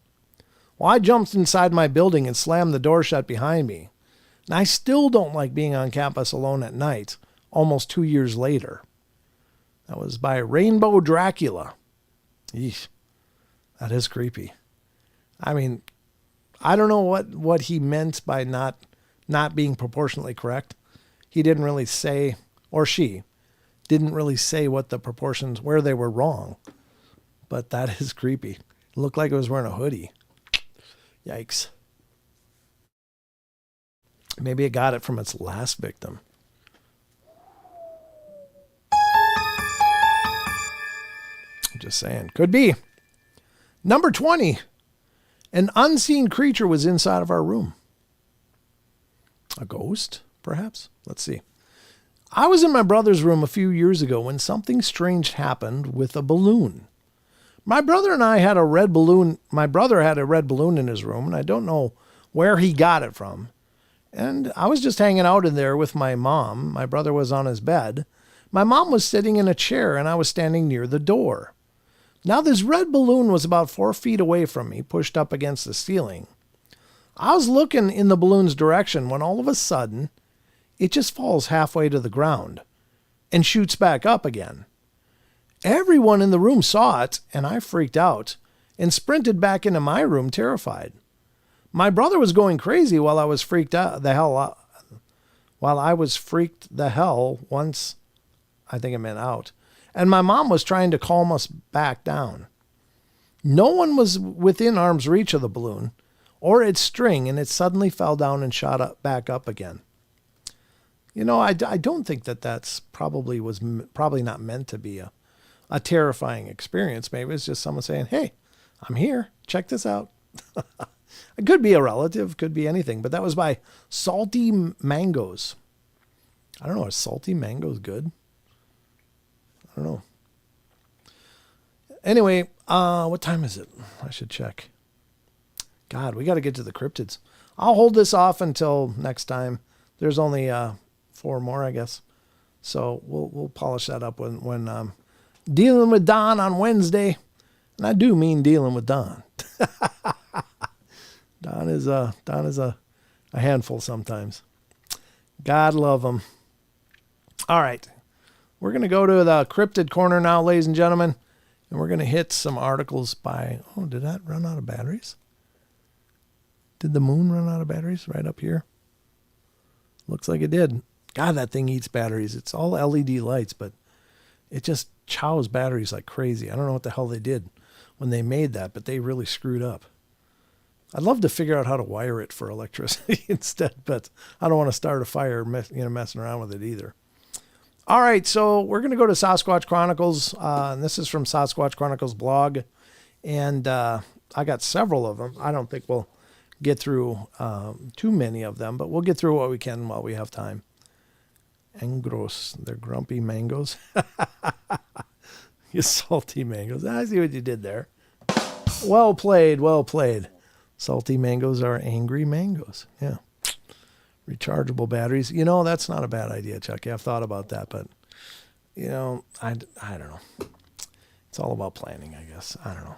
Well, I jumped inside my building and slammed the door shut behind me. And I still don't like being on campus alone at night, almost 2 years later. That was by Rainbow Dracula. Eesh, that is creepy. I mean, I don't know what he meant by not being proportionately correct. He didn't really say, or she didn't really say what the proportions, where they were wrong. But that is creepy. It looked like it was wearing a hoodie. Yikes. Maybe it got it from its last victim. Just saying. Could be. Number 20. An unseen creature was inside of our room. A ghost, perhaps? Let's see. I was in my brother's room a few years ago when something strange happened with a balloon. My brother and I had a red balloon. My brother had a red balloon in his room, and I don't know where he got it from. And I was just hanging out in there with my mom. My brother was on his bed. My mom was sitting in a chair, and I was standing near the door. Now, this red balloon was about 4 feet away from me, pushed up against the ceiling. I was looking in the balloon's direction when all of a sudden, it just falls halfway to the ground and shoots back up again. Everyone in the room saw it, and I freaked out and sprinted back into my room terrified. My brother was going crazy while I was freaked the hell once, I think it meant out. And my mom was trying to calm us back down. No one was within arm's reach of the balloon or its string, and it suddenly fell down and shot back up again. I don't think that's probably not meant to be a terrifying experience. Maybe it's just someone saying, hey, I'm here. Check this out. It could be a relative, could be anything, but that was by Salty Mangoes. I don't know, is Salty Mangoes good? I don't know. Anyway, what time is it? I should check. God, we got to get to the cryptids. I'll hold this off until next time. There's only 4 more, I guess. So we'll polish that up when dealing with Don on Wednesday. And I do mean dealing with Don. Don is a handful sometimes. God love him. All right. We're going to go to the cryptid corner now, ladies and gentlemen. And we're going to hit some articles by... Oh, did that run out of batteries? Did the moon run out of batteries right up here? Looks like it did. God, that thing eats batteries. It's all LED lights, but it just chows batteries like crazy. I don't know what the hell they did when they made that, but they really screwed up. I'd love to figure out how to wire it for electricity instead, but I don't want to start a fire messing around with it either. All right, so we're going to go to Sasquatch Chronicles, and this is from Sasquatch Chronicles blog, and I got several of them. I don't think we'll get through too many of them, but we'll get through what we can while we have time. Engros. They're grumpy mangoes. You salty mangoes. I see what you did there. Well played, well played. Salty mangoes are angry mangoes. Yeah. Rechargeable batteries. That's not a bad idea, Chucky. I've thought about that, but, I don't know. It's all about planning, I guess. I don't know.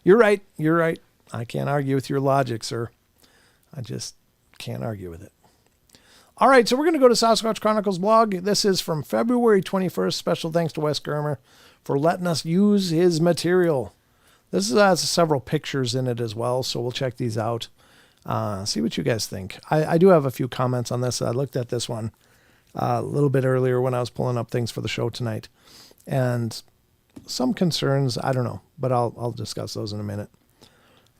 You're right. You're right. I can't argue with your logic, sir. I just can't argue with it. All right, so we're going to go to Sasquatch Chronicles blog. This is from February 21st. Special thanks to Wes Germer for letting us use his material. This has several pictures in it as well, so we'll check these out. See what you guys think. I do have a few comments on this. I looked at this one a little bit earlier when I was pulling up things for the show tonight. And some concerns, I don't know, but I'll discuss those in a minute.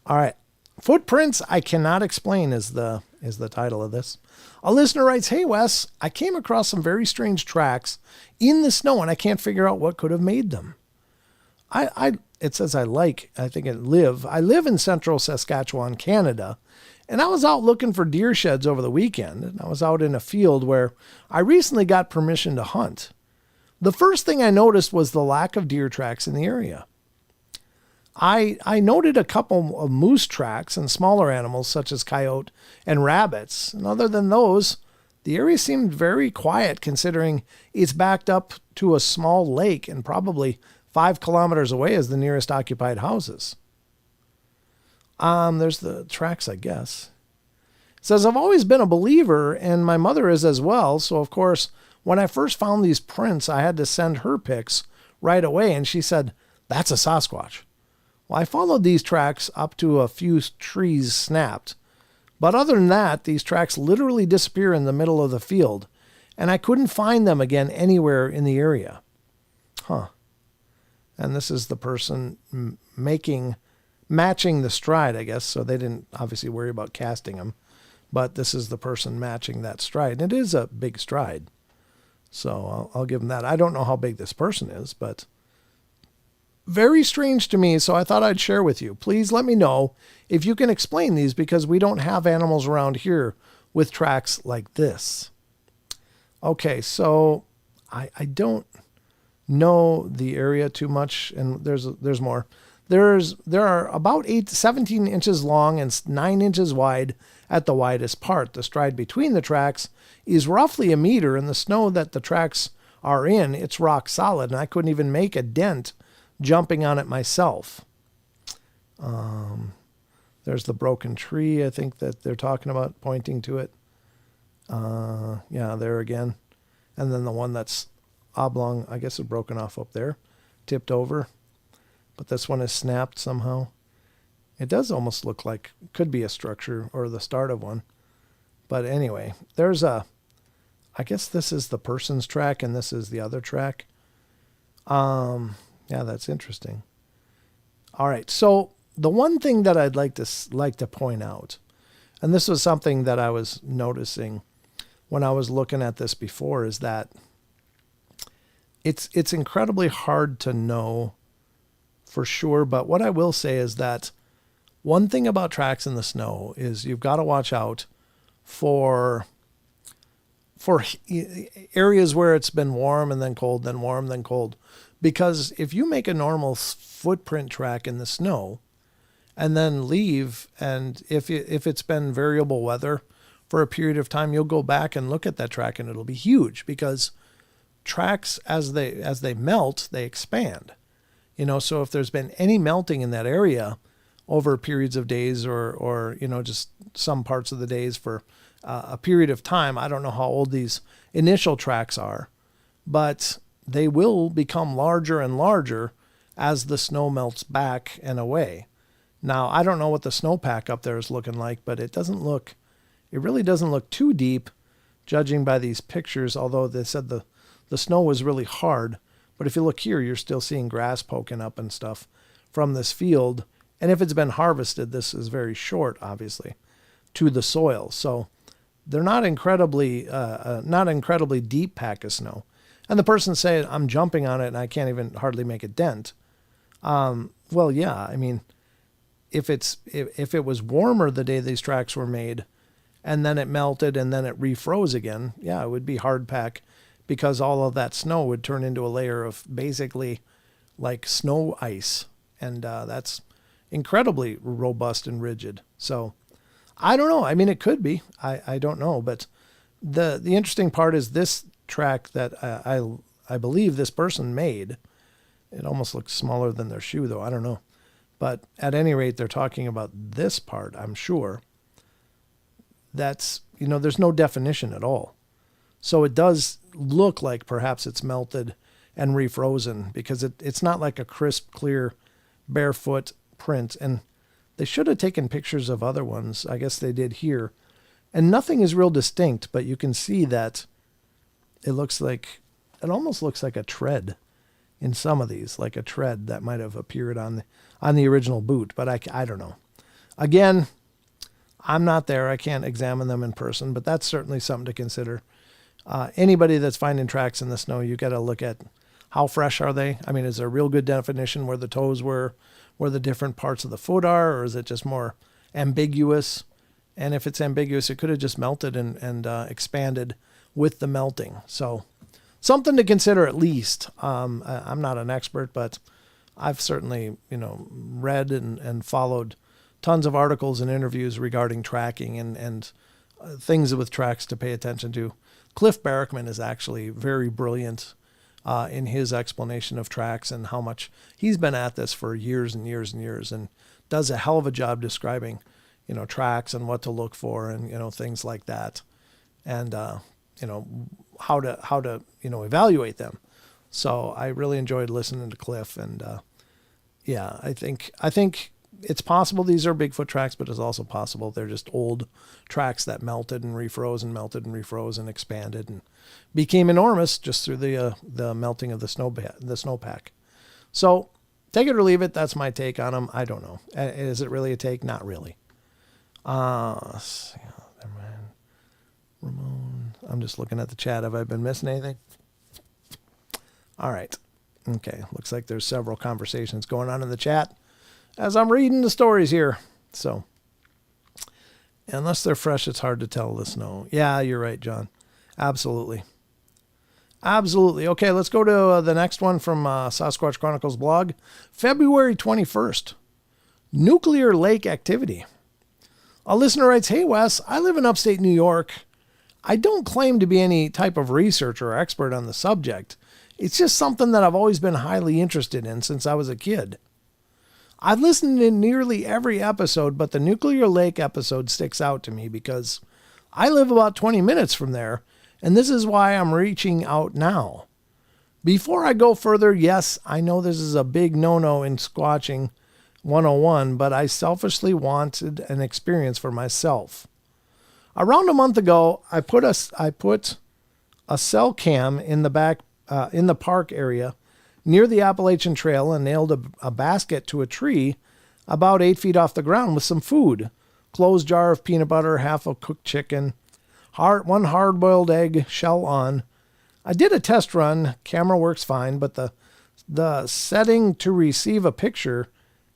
All right. Footprints I Cannot Explain is the title of this. A listener writes, "Hey Wes, I came across some very strange tracks in the snow and I can't figure out what could have made them. It says I live in central Saskatchewan, Canada, and I was out looking for deer sheds over the weekend, and I was out in a field where I recently got permission to hunt. The first thing I noticed was the lack of deer tracks in the area. I noted a couple of moose tracks and smaller animals such as coyote and rabbits. And other than those, the area seemed very quiet considering it's backed up to a small lake and probably 5 kilometers away is the nearest occupied houses." There's the tracks, I guess. It says, "I've always been a believer and my mother is as well. So of course, when I first found these prints, I had to send her pics right away. And she said, 'That's a Sasquatch.' Well, I followed these tracks up to a few trees snapped. But other than that, these tracks literally disappear in the middle of the field, and I couldn't find them again anywhere in the area." Huh. And this is the person matching the stride, I guess. So they didn't obviously worry about casting them, but this is the person matching that stride. It is a big stride. So I'll give them that. I don't know how big this person is, but very strange to me, so I thought I'd share with you. Please let me know if you can explain these because we don't have animals around here with tracks like this. Okay, so I don't know the area too much, and there's more. There are about 17 inches long and 9 inches wide at the widest part. The stride between the tracks is roughly a meter, and the snow that the tracks are in, it's rock solid, and I couldn't even make a dent jumping on it myself. There's the broken tree, I think that they're talking about, pointing to it. Yeah, there again. And then the one that's oblong, I guess it's broken off up there, tipped over. But this one is snapped somehow. It does almost look like, could be a structure or the start of one. But anyway, I guess this is the person's track and this is the other track. Yeah, that's interesting. All right, so the one thing that I'd like to point out, and this was something that I was noticing when I was looking at this before, is that it's incredibly hard to know for sure. But what I will say is that one thing about tracks in the snow is you've got to watch out for areas where it's been warm and then cold, then warm, then cold. Because if you make a normal footprint track in the snow and then leave, and if it's been variable weather for a period of time, you'll go back and look at that track and it'll be huge, because tracks, as they melt, they expand. So if there's been any melting in that area over periods of days or just some parts of the days for a period of time, I don't know how old these initial tracks are, but they will become larger and larger as the snow melts back and away. Now, I don't know what the snowpack up there is looking like, but it really doesn't look too deep, judging by these pictures, although they said the snow was really hard. But if you look here, you're still seeing grass poking up and stuff from this field. And if it's been harvested, this is very short, obviously, to the soil. So they're not incredibly deep pack of snow. And the person said, "I'm jumping on it and I can't even hardly make a dent." Well, yeah, I mean, if it was warmer the day these tracks were made and then it melted and then it refroze again, yeah, it would be hard pack because all of that snow would turn into a layer of basically like snow ice. And that's incredibly robust and rigid. So I don't know. I mean, it could be. I don't know. But the interesting part is this track that I believe this person made. It almost looks smaller than their shoe, though. I don't know. But at any rate, they're talking about this part, I'm sure. That's, there's no definition at all. So it does look like perhaps it's melted and refrozen, because it's not like a crisp, clear, barefoot print. And they should have taken pictures of other ones. I guess they did here. And nothing is real distinct, but you can see that it almost looks like a tread in some of these, like a tread that might have appeared on the original boot. But I don't know. Again, I'm not there. I can't examine them in person, but that's certainly something to consider. Anybody that's finding tracks in the snow, you got to look at how fresh are they? I mean, is there a real good definition where the toes were, where the different parts of the foot are, or is it just more ambiguous? And if it's ambiguous, it could have just melted and expanded with the melting. So something to consider at least. I'm not an expert, but I've certainly, read and followed tons of articles and interviews regarding tracking and things with tracks to pay attention to. Cliff Barrickman is actually very brilliant in his explanation of tracks and how much he's been at this for years and years and years, and does a hell of a job describing, tracks and what to look for and, things like that. And, how to evaluate them. So I really enjoyed listening to Cliff, and I think it's possible these are Bigfoot tracks, but it's also possible they're just old tracks that melted and refroze and melted and refroze and expanded and became enormous just through the melting of the snowpack. So take it or leave it. That's my take on them. I don't know. Is it really a take? Not really. Ramon. I'm just looking at the chat. Have I been missing anything? All right. Okay. Looks like there's several conversations going on in the chat as I'm reading the stories here. So unless they're fresh, it's hard to tell the snow. Yeah, you're right, John. Absolutely. Absolutely. Okay, let's go to the next one from Sasquatch Chronicles blog. February 21st. Nuclear lake activity. A listener writes, "Hey Wes, I live in upstate New York. I don't claim to be any type of researcher or expert on the subject. It's just something that I've always been highly interested in since I was a kid. I've listened to nearly every episode, but the nuclear lake episode sticks out to me because I live about 20 minutes from there, and this is why I'm reaching out now. Before I go further, yes, I know this is a big no-no in Squatching 101, but I selfishly wanted an experience for myself. Around a month ago, I put a cell cam in the back in the park area near the Appalachian Trail and nailed a basket to a tree about 8 feet off the ground with some food. Closed jar of peanut butter, half a cooked chicken, one hard-boiled egg, shell on. I did a test run. Camera works fine, but the setting to receive a picture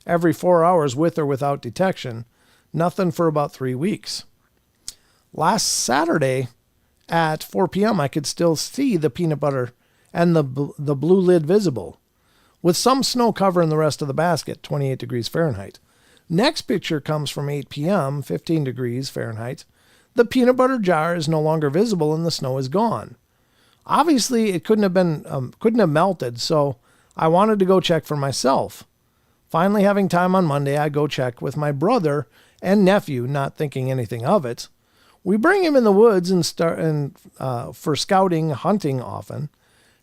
every 4 hours with or without detection, nothing for about 3 weeks. Last Saturday at 4 p.m., I could still see the peanut butter and the blue lid visible, with some snow covering the rest of the basket, 28 degrees Fahrenheit. Next picture comes from 8 p.m., 15 degrees Fahrenheit. The peanut butter jar is no longer visible and the snow is gone. Obviously, it couldn't have melted, so I wanted to go check for myself. Finally, having time on Monday, I go check with my brother and nephew, not thinking anything of it. We bring him in the woods for scouting, hunting often,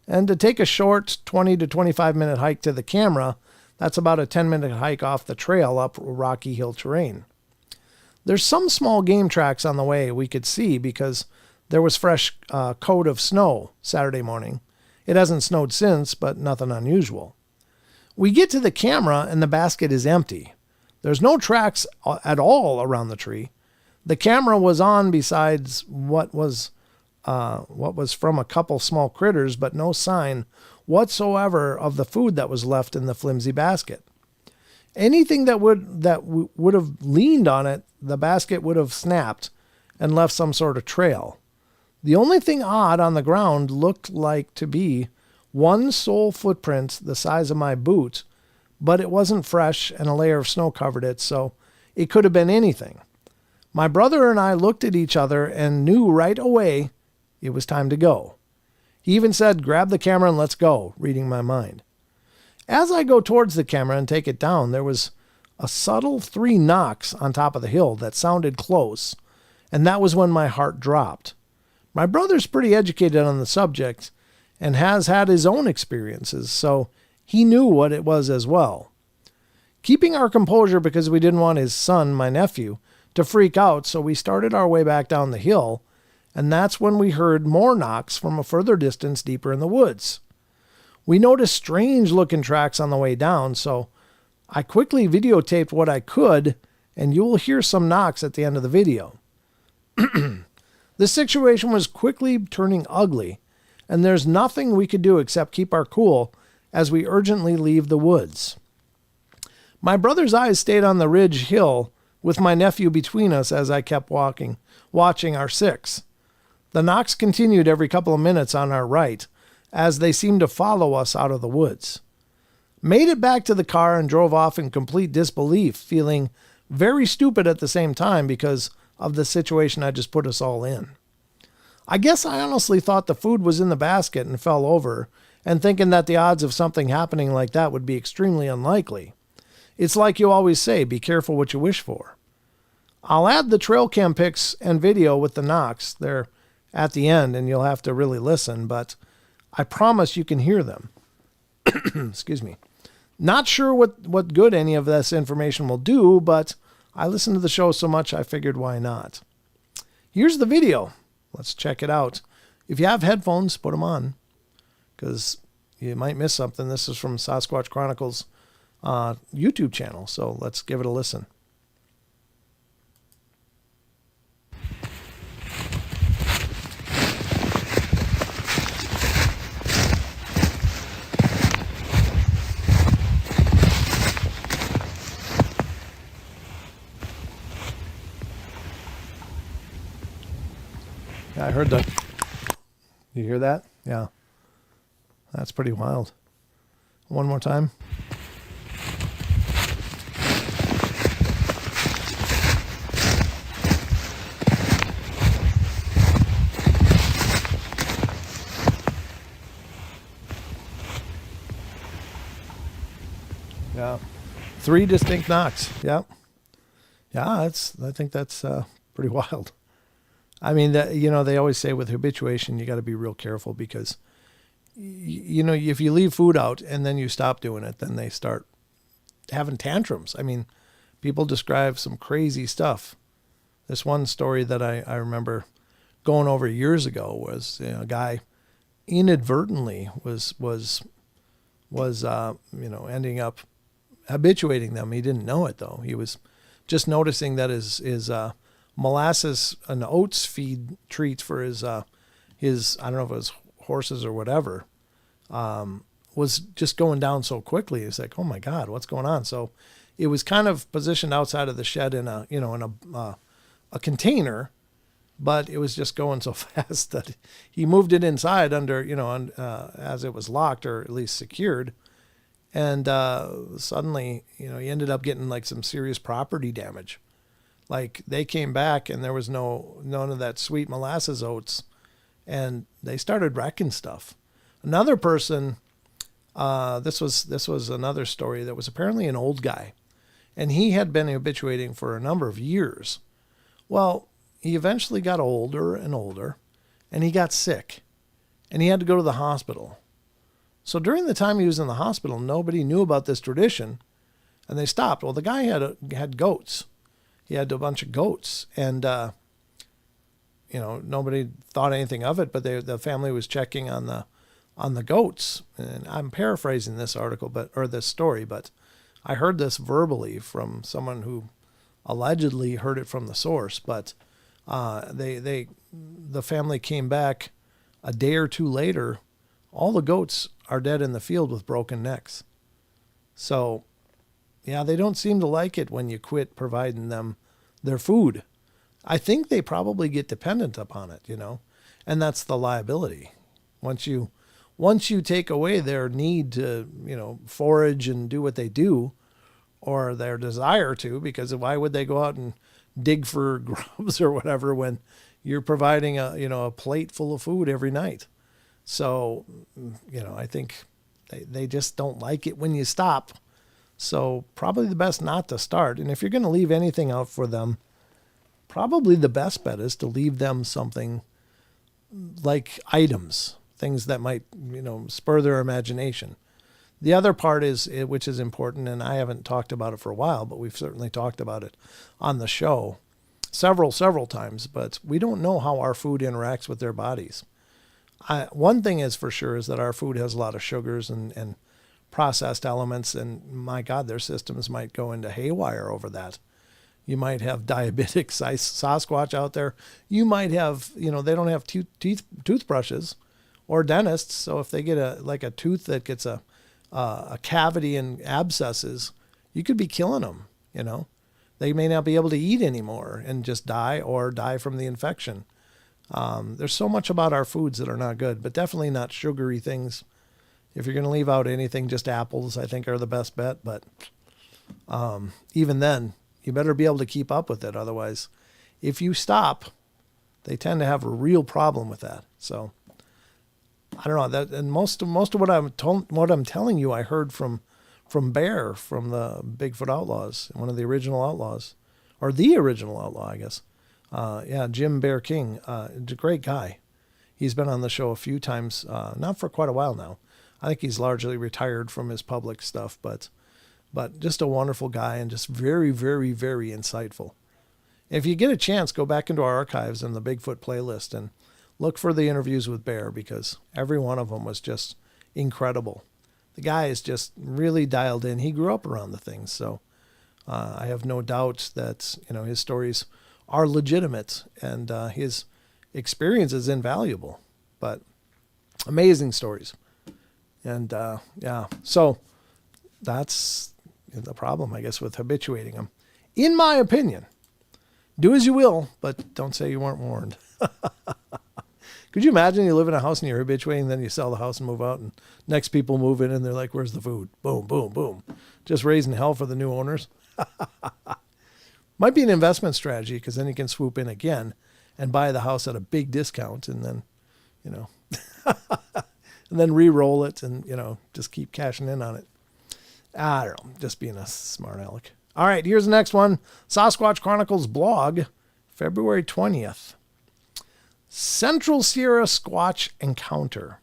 and to take a short 20 to 25 minute hike to the camera. That's about a 10-minute hike off the trail up rocky hill terrain. There's some small game tracks on the way we could see because there was fresh coat of snow Saturday morning. It hasn't snowed since, but nothing unusual. We get to the camera and the basket is empty. There's no tracks at all around the tree. The camera was on besides what was from a couple small critters, but no sign whatsoever of the food that was left in the flimsy basket. Anything that would have leaned on it, the basket would have snapped and left some sort of trail. The only thing odd on the ground looked like to be one sole footprint the size of my boot, but it wasn't fresh and a layer of snow covered it, so it could have been anything. My brother and I looked at each other and knew right away it was time to go. He even said, "Grab the camera and let's go," reading my mind. As I go towards the camera and take it down, there was a subtle 3 knocks on top of the hill that sounded close, and that was when my heart dropped. My brother's pretty educated on the subject and has had his own experiences, so he knew what it was as well. Keeping our composure because we didn't want his son, my nephew, to freak out, so we started our way back down the hill, and that's when we heard more knocks from a further distance deeper in the woods. We noticed strange-looking tracks on the way down, so I quickly videotaped what I could, and you will hear some knocks at the end of the video. This situation was quickly turning ugly, and there's nothing we could do except keep our cool as we urgently leave the woods. My brother's eyes stayed on the ridge hill with my nephew between us as I kept watching our 6. The knocks continued every couple of minutes on our right as they seemed to follow us out of the woods. Made it back to the car and drove off in complete disbelief, feeling very stupid at the same time because of the situation I just put us all in. I guess I honestly thought the food was in the basket and fell over, and thinking that the odds of something happening like that would be extremely unlikely. It's like you always say, be careful what you wish for. I'll add the trail cam pics and video with the knocks. They're at the end and you'll have to really listen, but I promise you can hear them. Excuse me. Not sure what good any of this information will do, but I listen to the show so much I figured why not. Here's the video. Let's check it out. If you have headphones, put them on, because you might miss something. This is from Sasquatch Chronicles YouTube channel, so let's give it a listen. I heard that. You hear that? Yeah. That's pretty wild. One more time. Yeah. 3 distinct knocks. Yeah. Yeah, I think that's pretty wild. I mean, they always say with habituation, you got to be real careful because, if you leave food out and then you stop doing it, then they start having tantrums. I mean, people describe some crazy stuff. This one story that I remember going over years ago was a guy inadvertently was ending up habituating them. He didn't know it though. He was just noticing that his molasses and oats feed treats for his I don't know if it was horses or whatever, was just going down so quickly. It's like, oh my God, what's going on? So it was kind of positioned outside of the shed in a container, but it was just going so fast that he moved it inside under, as it was locked or at least secured. And suddenly, he ended up getting like some serious property damage. Like they came back and there was none of that sweet molasses oats, and they started wrecking stuff. Another person, this was another story that was apparently an old guy, and he had been habituating for a number of years. Well, he eventually got older and older, and he got sick, and he had to go to the hospital. So during the time he was in the hospital, nobody knew about this tradition, and they stopped. Well, the guy had goats. He had a bunch of goats, and nobody thought anything of it. But the family was checking on the goats, and I'm paraphrasing this article, or this story, but I heard this verbally from someone who allegedly heard it from the source. But the family came back a day or two later. All the goats are dead in the field with broken necks. So, yeah, they don't seem to like it when you quit providing them their food. I think they probably get dependent upon it, And that's the liability. Once you take away their need to, forage and do what they do, or their desire to, because why would they go out and dig for grubs or whatever when you're providing a plate full of food every night? So, I think they just don't like it when you stop. So probably the best not to start. And if you're going to leave anything out for them, probably the best bet is to leave them something like items, things that might, spur their imagination. The other part is, which is important, and I haven't talked about it for a while, but we've certainly talked about it on the show several times, but we don't know how our food interacts with their bodies. One thing is for sure is that our food has a lot of sugars and processed elements, and my God, their systems might go into haywire over that. You might have diabetic Sasquatch out there. You might have, they don't have toothbrushes or dentists, so if they get a tooth that gets a cavity and abscesses, you could be killing them, They may not be able to eat anymore and just die or die from the infection. There's so much about our foods that are not good, but definitely not sugary things. If you're going to leave out anything, just apples, I think, are the best bet. But even then, you better be able to keep up with it. Otherwise, if you stop, they tend to have a real problem with that. So I don't know that, and most of what I'm telling you, I heard from Bear, from the Bigfoot Outlaws, one of the original outlaws, or the original outlaw, I guess. Jim Bear King, a great guy. He's been on the show a few times, not for quite a while now. I think he's largely retired from his public stuff, but just a wonderful guy and just very, very, very insightful. If you get a chance, go back into our archives and the Bigfoot playlist and look for the interviews with Bear, because every one of them was just incredible. The guy is just really dialed in. He grew up around the things, so I have no doubt that his stories are legitimate and his experience is invaluable. But amazing stories, and so that's the problem, I guess, with habituating them. In my opinion, do as you will, but don't say you weren't warned. Could you imagine you live in a house and you're habituating, then you sell the house and move out, and next people move in and they're like, where's the food? Boom, boom, boom. Just raising hell for the new owners. Might be an investment strategy, because then you can swoop in again and buy the house at a big discount and then, and then re-roll it and, just keep cashing in on it. I don't know, just being a smart aleck. All right, here's the next one. Sasquatch Chronicles blog, February 20th. Central Sierra Squatch Encounter.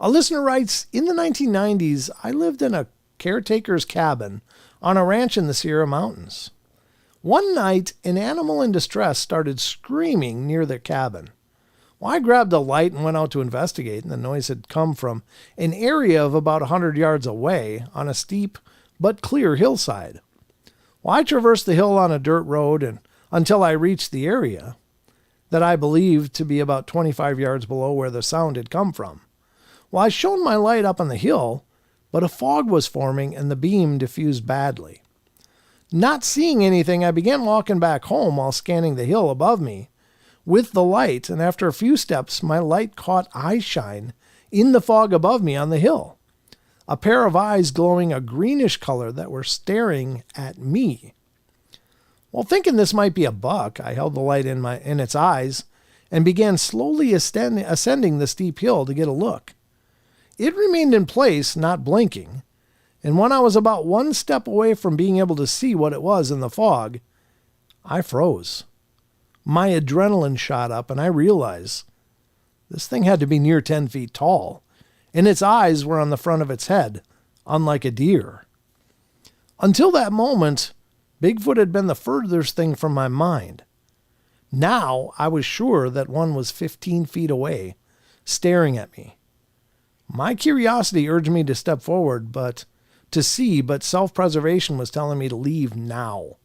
A listener writes, in the 1990s, I lived in a caretaker's cabin on a ranch in the Sierra Mountains. One night, an animal in distress started screaming near the cabin. Well, I grabbed a light and went out to investigate, and the noise had come from an area of about 100 yards away on a steep but clear hillside. Well, I traversed the hill on a dirt road and until I reached the area that I believed to be about 25 yards below where the sound had come from. Well, I shone my light up on the hill, but a fog was forming and the beam diffused badly. Not seeing anything, I began walking back home while scanning the hill above me with the light, and after a few steps, my light caught eye shine in the fog above me on the hill. A pair of eyes glowing a greenish color that were staring at me. Well, thinking this might be a buck, I held the light in its eyes and began slowly ascending the steep hill to get a look. It remained in place, not blinking, and when I was about one step away from being able to see what it was in the fog, I froze. My adrenaline shot up, and I realized this thing had to be near 10 feet tall, and its eyes were on the front of its head, unlike a deer. Until that moment, Bigfoot had been the furthest thing from my mind. Now I was sure that one was 15 feet away, staring at me. My curiosity urged me to step forward, but self-preservation was telling me to leave now.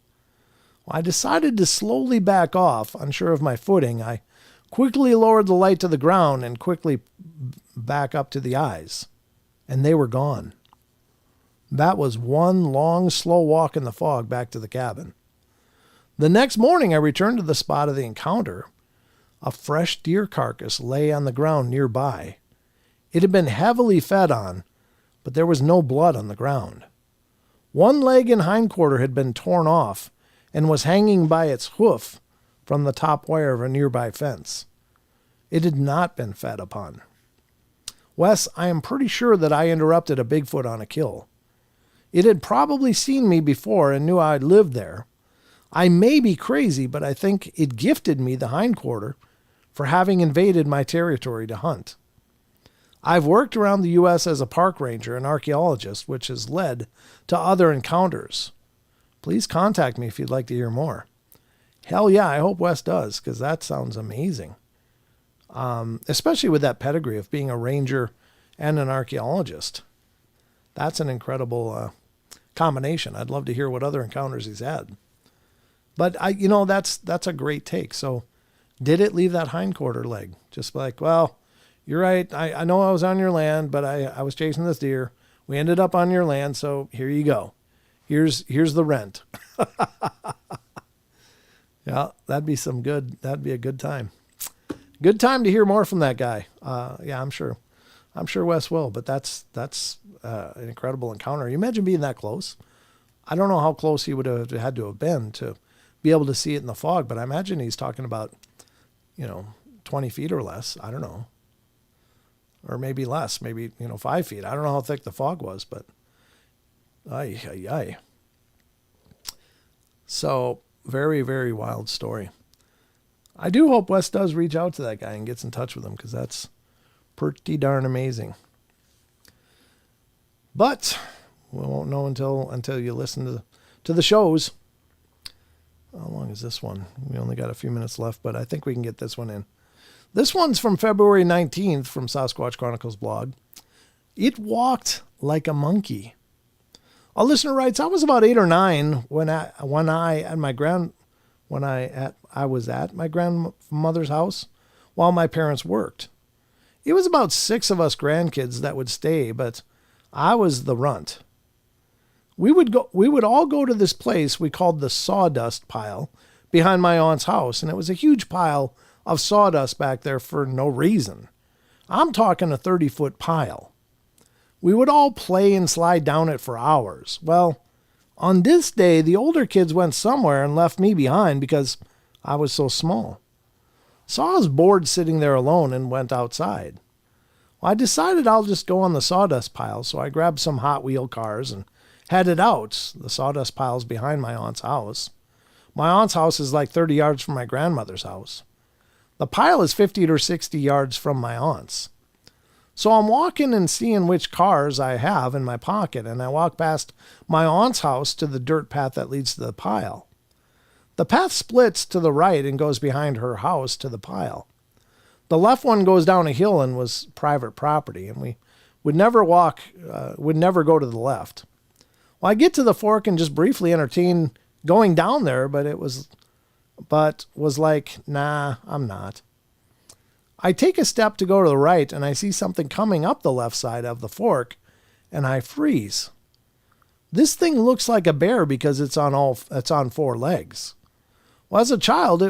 I decided to slowly back off, unsure of my footing. I quickly lowered the light to the ground and quickly back up to the eyes, and they were gone. That was one long, slow walk in the fog back to the cabin. The next morning, I returned to the spot of the encounter. A fresh deer carcass lay on the ground nearby. It had been heavily fed on, but there was no blood on the ground. One leg and hindquarter had been torn off and was hanging by its hoof from the top wire of a nearby fence. It had not been fed upon. Wes, I am pretty sure that I interrupted a Bigfoot on a kill. It had probably seen me before and knew I'd lived there. I may be crazy, but I think it gifted me the hindquarter for having invaded my territory to hunt. I've worked around the U.S. as a park ranger and archaeologist, which has led to other encounters. Please contact me if you'd like to hear more. Hell yeah, I hope Wes does, because that sounds amazing. Especially with that pedigree of being a ranger and an archaeologist. That's an incredible combination. I'd love to hear what other encounters he's had. But that's a great take. So did it leave that hindquarter leg? Just like, well, you're right. I know I was on your land, but I was chasing this deer. We ended up on your land, so here you go. Here's the rent. Yeah, that'd be a good time. Good time to hear more from that guy. Yeah, I'm sure Wes will, but that's an incredible encounter. You imagine being that close. I don't know how close he would have had to have been to be able to see it in the fog, but I imagine he's talking about, 20 feet or less. I don't know. Or maybe less, maybe, 5 feet. I don't know how thick the fog was, but ay. So very, very wild story. I do hope Wes does reach out to that guy and gets in touch with him, because that's pretty darn amazing. But we won't know until you listen to the shows. How long is this one? We only got a few minutes left, but I think we can get this one in. This one's from February 19th from Sasquatch Chronicles blog. It walked like a monkey. A listener writes, I was about 8 or 9 when I was at my grandmother's house while my parents worked. It was about 6 of us grandkids that would stay, but I was the runt. We would all go to this place we called the sawdust pile behind my aunt's house, and it was a huge pile of sawdust back there for no reason. I'm talking a 30-foot pile. We would all play and slide down it for hours. Well, on this day, the older kids went somewhere and left me behind because I was so small. So I was bored sitting there alone and went outside. Well, I decided I'll just go on the sawdust pile, so I grabbed some Hot Wheel cars and headed out. The sawdust pile's behind my aunt's house. My aunt's house is like 30 yards from my grandmother's house. The pile is 50 or 60 yards from my aunt's. So I'm walking and seeing which cars I have in my pocket, and I walk past my aunt's house to the dirt path that leads to the pile. The path splits to the right and goes behind her house to the pile. The left one goes down a hill and was private property, and we would never go to the left. Well, I get to the fork and just briefly entertain going down there, but was like, nah, I'm not. I take a step to go to the right, and I see something coming up the left side of the fork, and I freeze. This thing looks like a bear because it's on 4 legs. Well, as a child,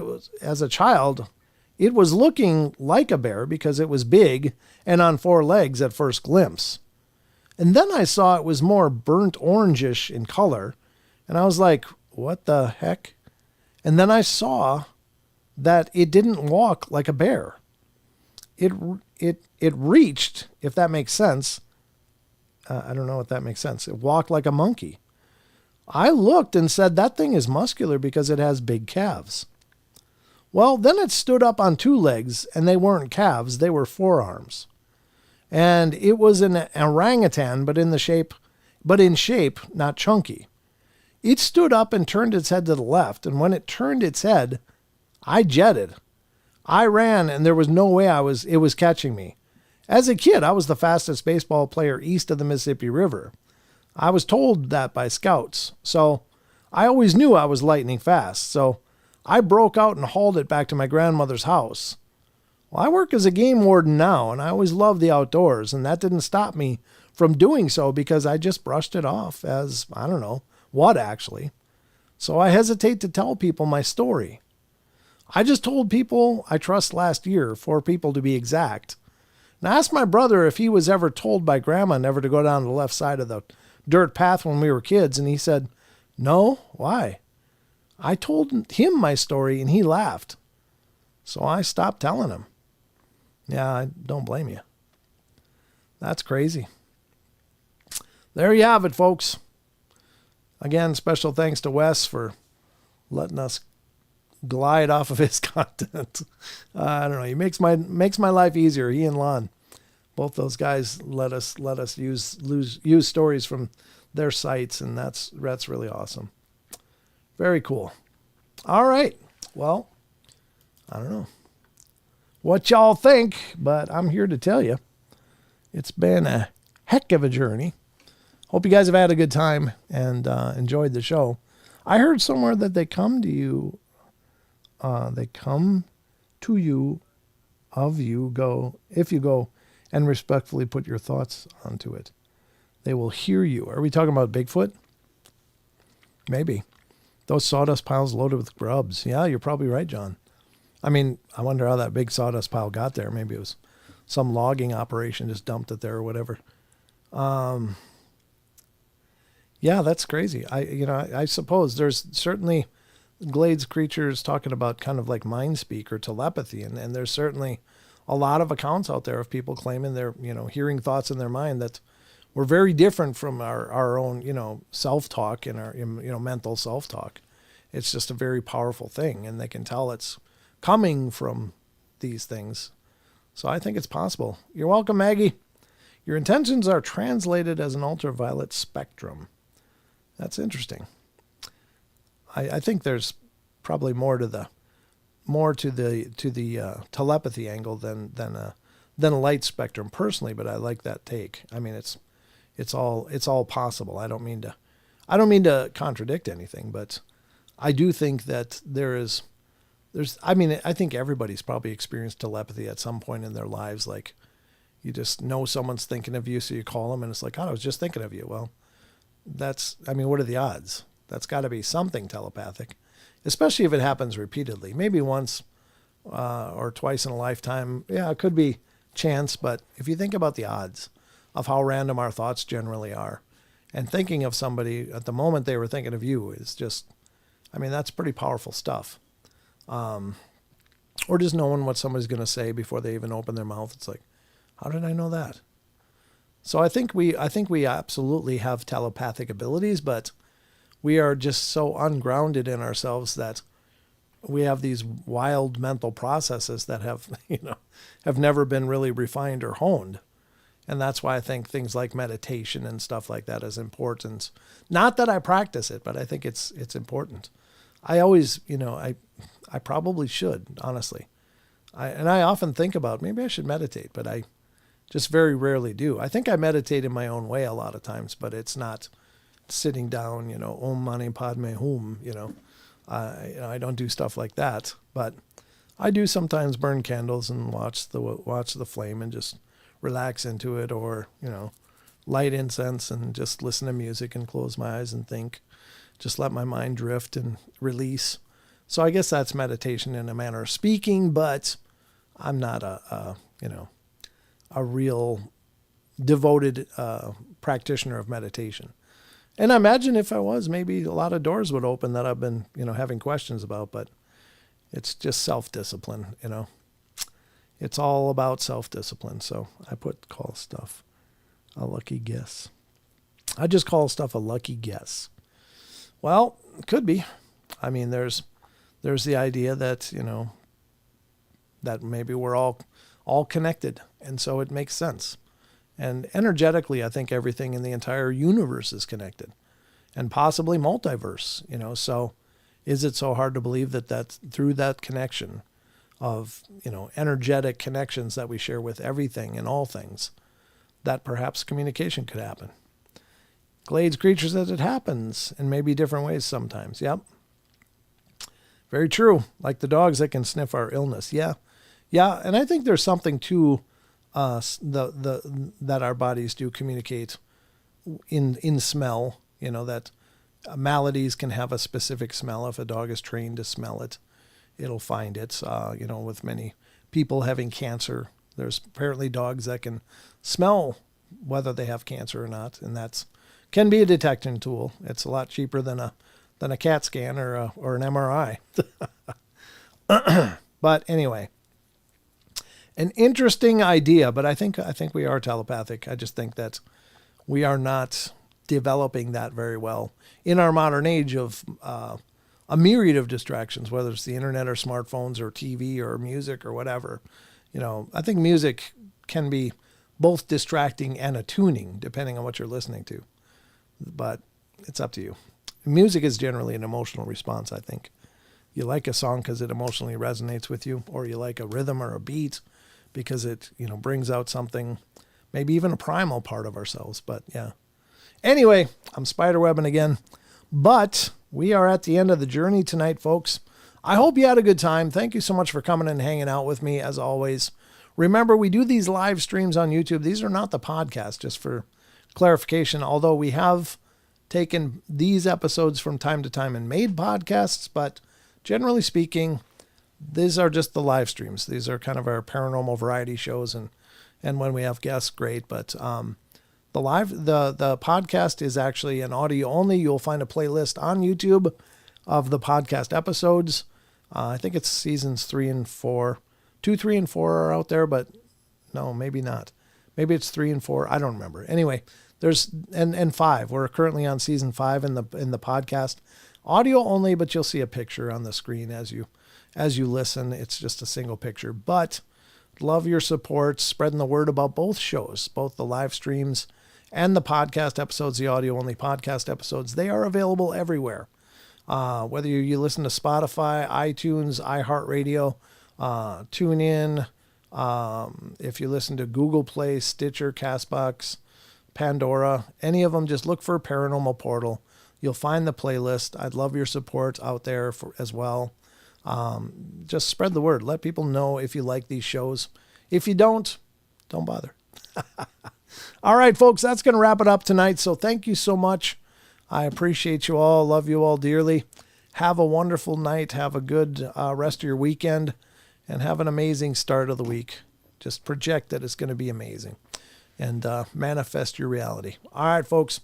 it was looking like a bear because it was big and on 4 legs at first glimpse. And then I saw it was more burnt orangish in color, and I was like, what the heck? And then I saw that it didn't walk like a bear. It reached, if that makes sense. I don't know if that makes sense. It walked like a monkey. I looked and said, that thing is muscular because it has big calves. Well, then it stood up on 2 legs, and they weren't calves, they were forearms. And it was an orangutan, but in shape, not chunky. It stood up and turned its head to the left, and when it turned its head, I jetted. I ran, and there was no way it was catching me. As a kid, I was the fastest baseball player east of the Mississippi River. I was told that by scouts, so I always knew I was lightning fast, so I broke out and hauled it back to my grandmother's house. Well, I work as a game warden now, and I always loved the outdoors, and that didn't stop me from doing so because I just brushed it off as, I don't know, what actually. So I hesitate to tell people my story. I just told people I trust last year, 4 people to be exact. And I asked my brother if he was ever told by Grandma never to go down the left side of the dirt path when we were kids. And he said, no, why? I told him my story and he laughed. So I stopped telling him. Yeah, I don't blame you. That's crazy. There you have it, folks. Again, special thanks to Wes for letting us glide off of his content. I don't know. He makes my life easier. He and Lon, both those guys let us use stories from their sites, and that's really awesome. Very cool. All right. Well, I don't know what y'all think, but I'm here to tell you it's been a heck of a journey. Hope you guys have had a good time and enjoyed the show. I heard somewhere that they come to you. If you go and respectfully put your thoughts onto it, they will hear you. Are we talking about Bigfoot? Maybe. Those sawdust piles loaded with grubs. Yeah, you're probably right, John. I mean, I wonder how that big sawdust pile got there. Maybe it was some logging operation just dumped it there or whatever. Yeah, that's crazy. I suppose there's certainly Glades creatures talking about kind of like mind speak or telepathy. And there's certainly a lot of accounts out there of people claiming they're, hearing thoughts in their mind that were very different from our own, self-talk and our, mental self-talk. It's just a very powerful thing, and they can tell it's coming from these things. So I think it's possible. You're welcome, Maggie. Your intentions are translated as an ultraviolet spectrum. That's interesting. I think there's probably more to the telepathy angle than a light spectrum personally, but I like that take. I mean, it's all possible. I don't mean to contradict anything, but I do think that I think everybody's probably experienced telepathy at some point in their lives. Like, you just know someone's thinking of you, so you call them and it's like, oh, I was just thinking of you. Well, what are the odds? That's got to be something telepathic, especially if it happens repeatedly. Maybe once or twice in a lifetime. Yeah, it could be chance, but if you think about the odds of how random our thoughts generally are, and thinking of somebody at the moment they were thinking of you is just, that's pretty powerful stuff. Or just knowing what somebody's going to say before they even open their mouth. It's like, how did I know that? So I think we absolutely have telepathic abilities, but we are just so ungrounded in ourselves that we have these wild mental processes that have never been really refined or honed. And that's why I think things like meditation and stuff like that is important. Not that I practice it, but I think it's important. I always, I probably should, honestly. I often think about maybe I should meditate, but I just very rarely do. I think I meditate in my own way a lot of times, but it's not sitting down, Om Mani Padme Hum, I don't do stuff like that, but I do sometimes burn candles and watch the flame and just relax into it, or, light incense and just listen to music and close my eyes and think, just let my mind drift and release. So I guess that's meditation in a manner of speaking, but I'm not a real devoted practitioner of meditation. And I imagine if I was, maybe a lot of doors would open that I've been, having questions about, but it's just self-discipline, It's all about self-discipline. So I call stuff a lucky guess. I just call stuff a lucky guess. Well, it could be. There's the idea that, that maybe we're all connected. And so it makes sense. And energetically, I think everything in the entire universe is connected, and possibly multiverse, so is it so hard to believe that through that connection of, energetic connections that we share with everything and all things, that perhaps communication could happen? Glades creature says it happens in maybe different ways sometimes. Yep. Very true. Like the dogs that can sniff our illness. Yeah. Yeah. And I think there's something to that our bodies do communicate in smell, that maladies can have a specific smell if a dog is trained to smell it. it'll find it. With many people having cancer, there's apparently dogs that can smell whether they have cancer or not, and that's can be a detection tool. It's a lot cheaper than a CAT scan or an MRI. But anyway, an interesting idea. But I think we are telepathic. I just think that we are not developing that very well in our modern age of a myriad of distractions, whether it's the internet or smartphones or TV or music or whatever. I think music can be both distracting and attuning, depending on what you're listening to. But it's up to you. Music is generally an emotional response, I think. You like a song because it emotionally resonates with you, or you like a rhythm or a beat because it, brings out something, maybe even a primal part of ourselves. But yeah. Anyway, I'm spiderwebbing again. But we are at the end of the journey tonight, folks. I hope you had a good time. Thank you so much for coming and hanging out with me, as always. Remember, we do these live streams on YouTube. These are not the podcast, just for clarification, although we have taken these episodes from time to time and made podcasts, but generally speaking, these are just the live streams. These are kind of our paranormal variety shows, and when we have guests, great. But the podcast is actually an audio only. You'll find a playlist on YouTube of the podcast episodes. I think it's seasons 3 and 4. 2, 3, and 4 are out there, but no, maybe not. Maybe it's 3 and 4. I don't remember. Anyway, there's and 5. We're currently on season 5 in the podcast, audio only, but you'll see a picture on the screen as you listen. It's just a single picture. But love your support, spreading the word about both shows, both the live streams and the podcast episodes, the audio only podcast episodes. They are available everywhere. Whether you listen to Spotify, iTunes, iHeartRadio, TuneIn, if you listen to Google Play, Stitcher, Castbox, Pandora, any of them, just look for Paranormal Portal. You'll find the playlist. I'd love your support out there as well. Just spread the word. Let people know if you like these shows. If you don't bother. All right, folks, that's going to wrap it up tonight. So thank you so much. I appreciate you all. Love you all dearly. Have a wonderful night. Have a good rest of your weekend. And have an amazing start of the week. Just project that it's going to be amazing. And manifest your reality. All right, folks.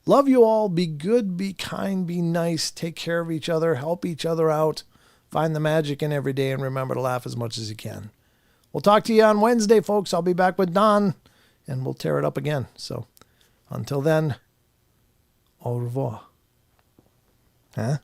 Love you all. Be good, be kind, be nice. Take care of each other. Help each other out. Find the magic in every day. And remember to laugh as much as you can. We'll talk to you on Wednesday, folks. I'll be back with Don. And we'll tear it up again. So until then, au revoir. Huh?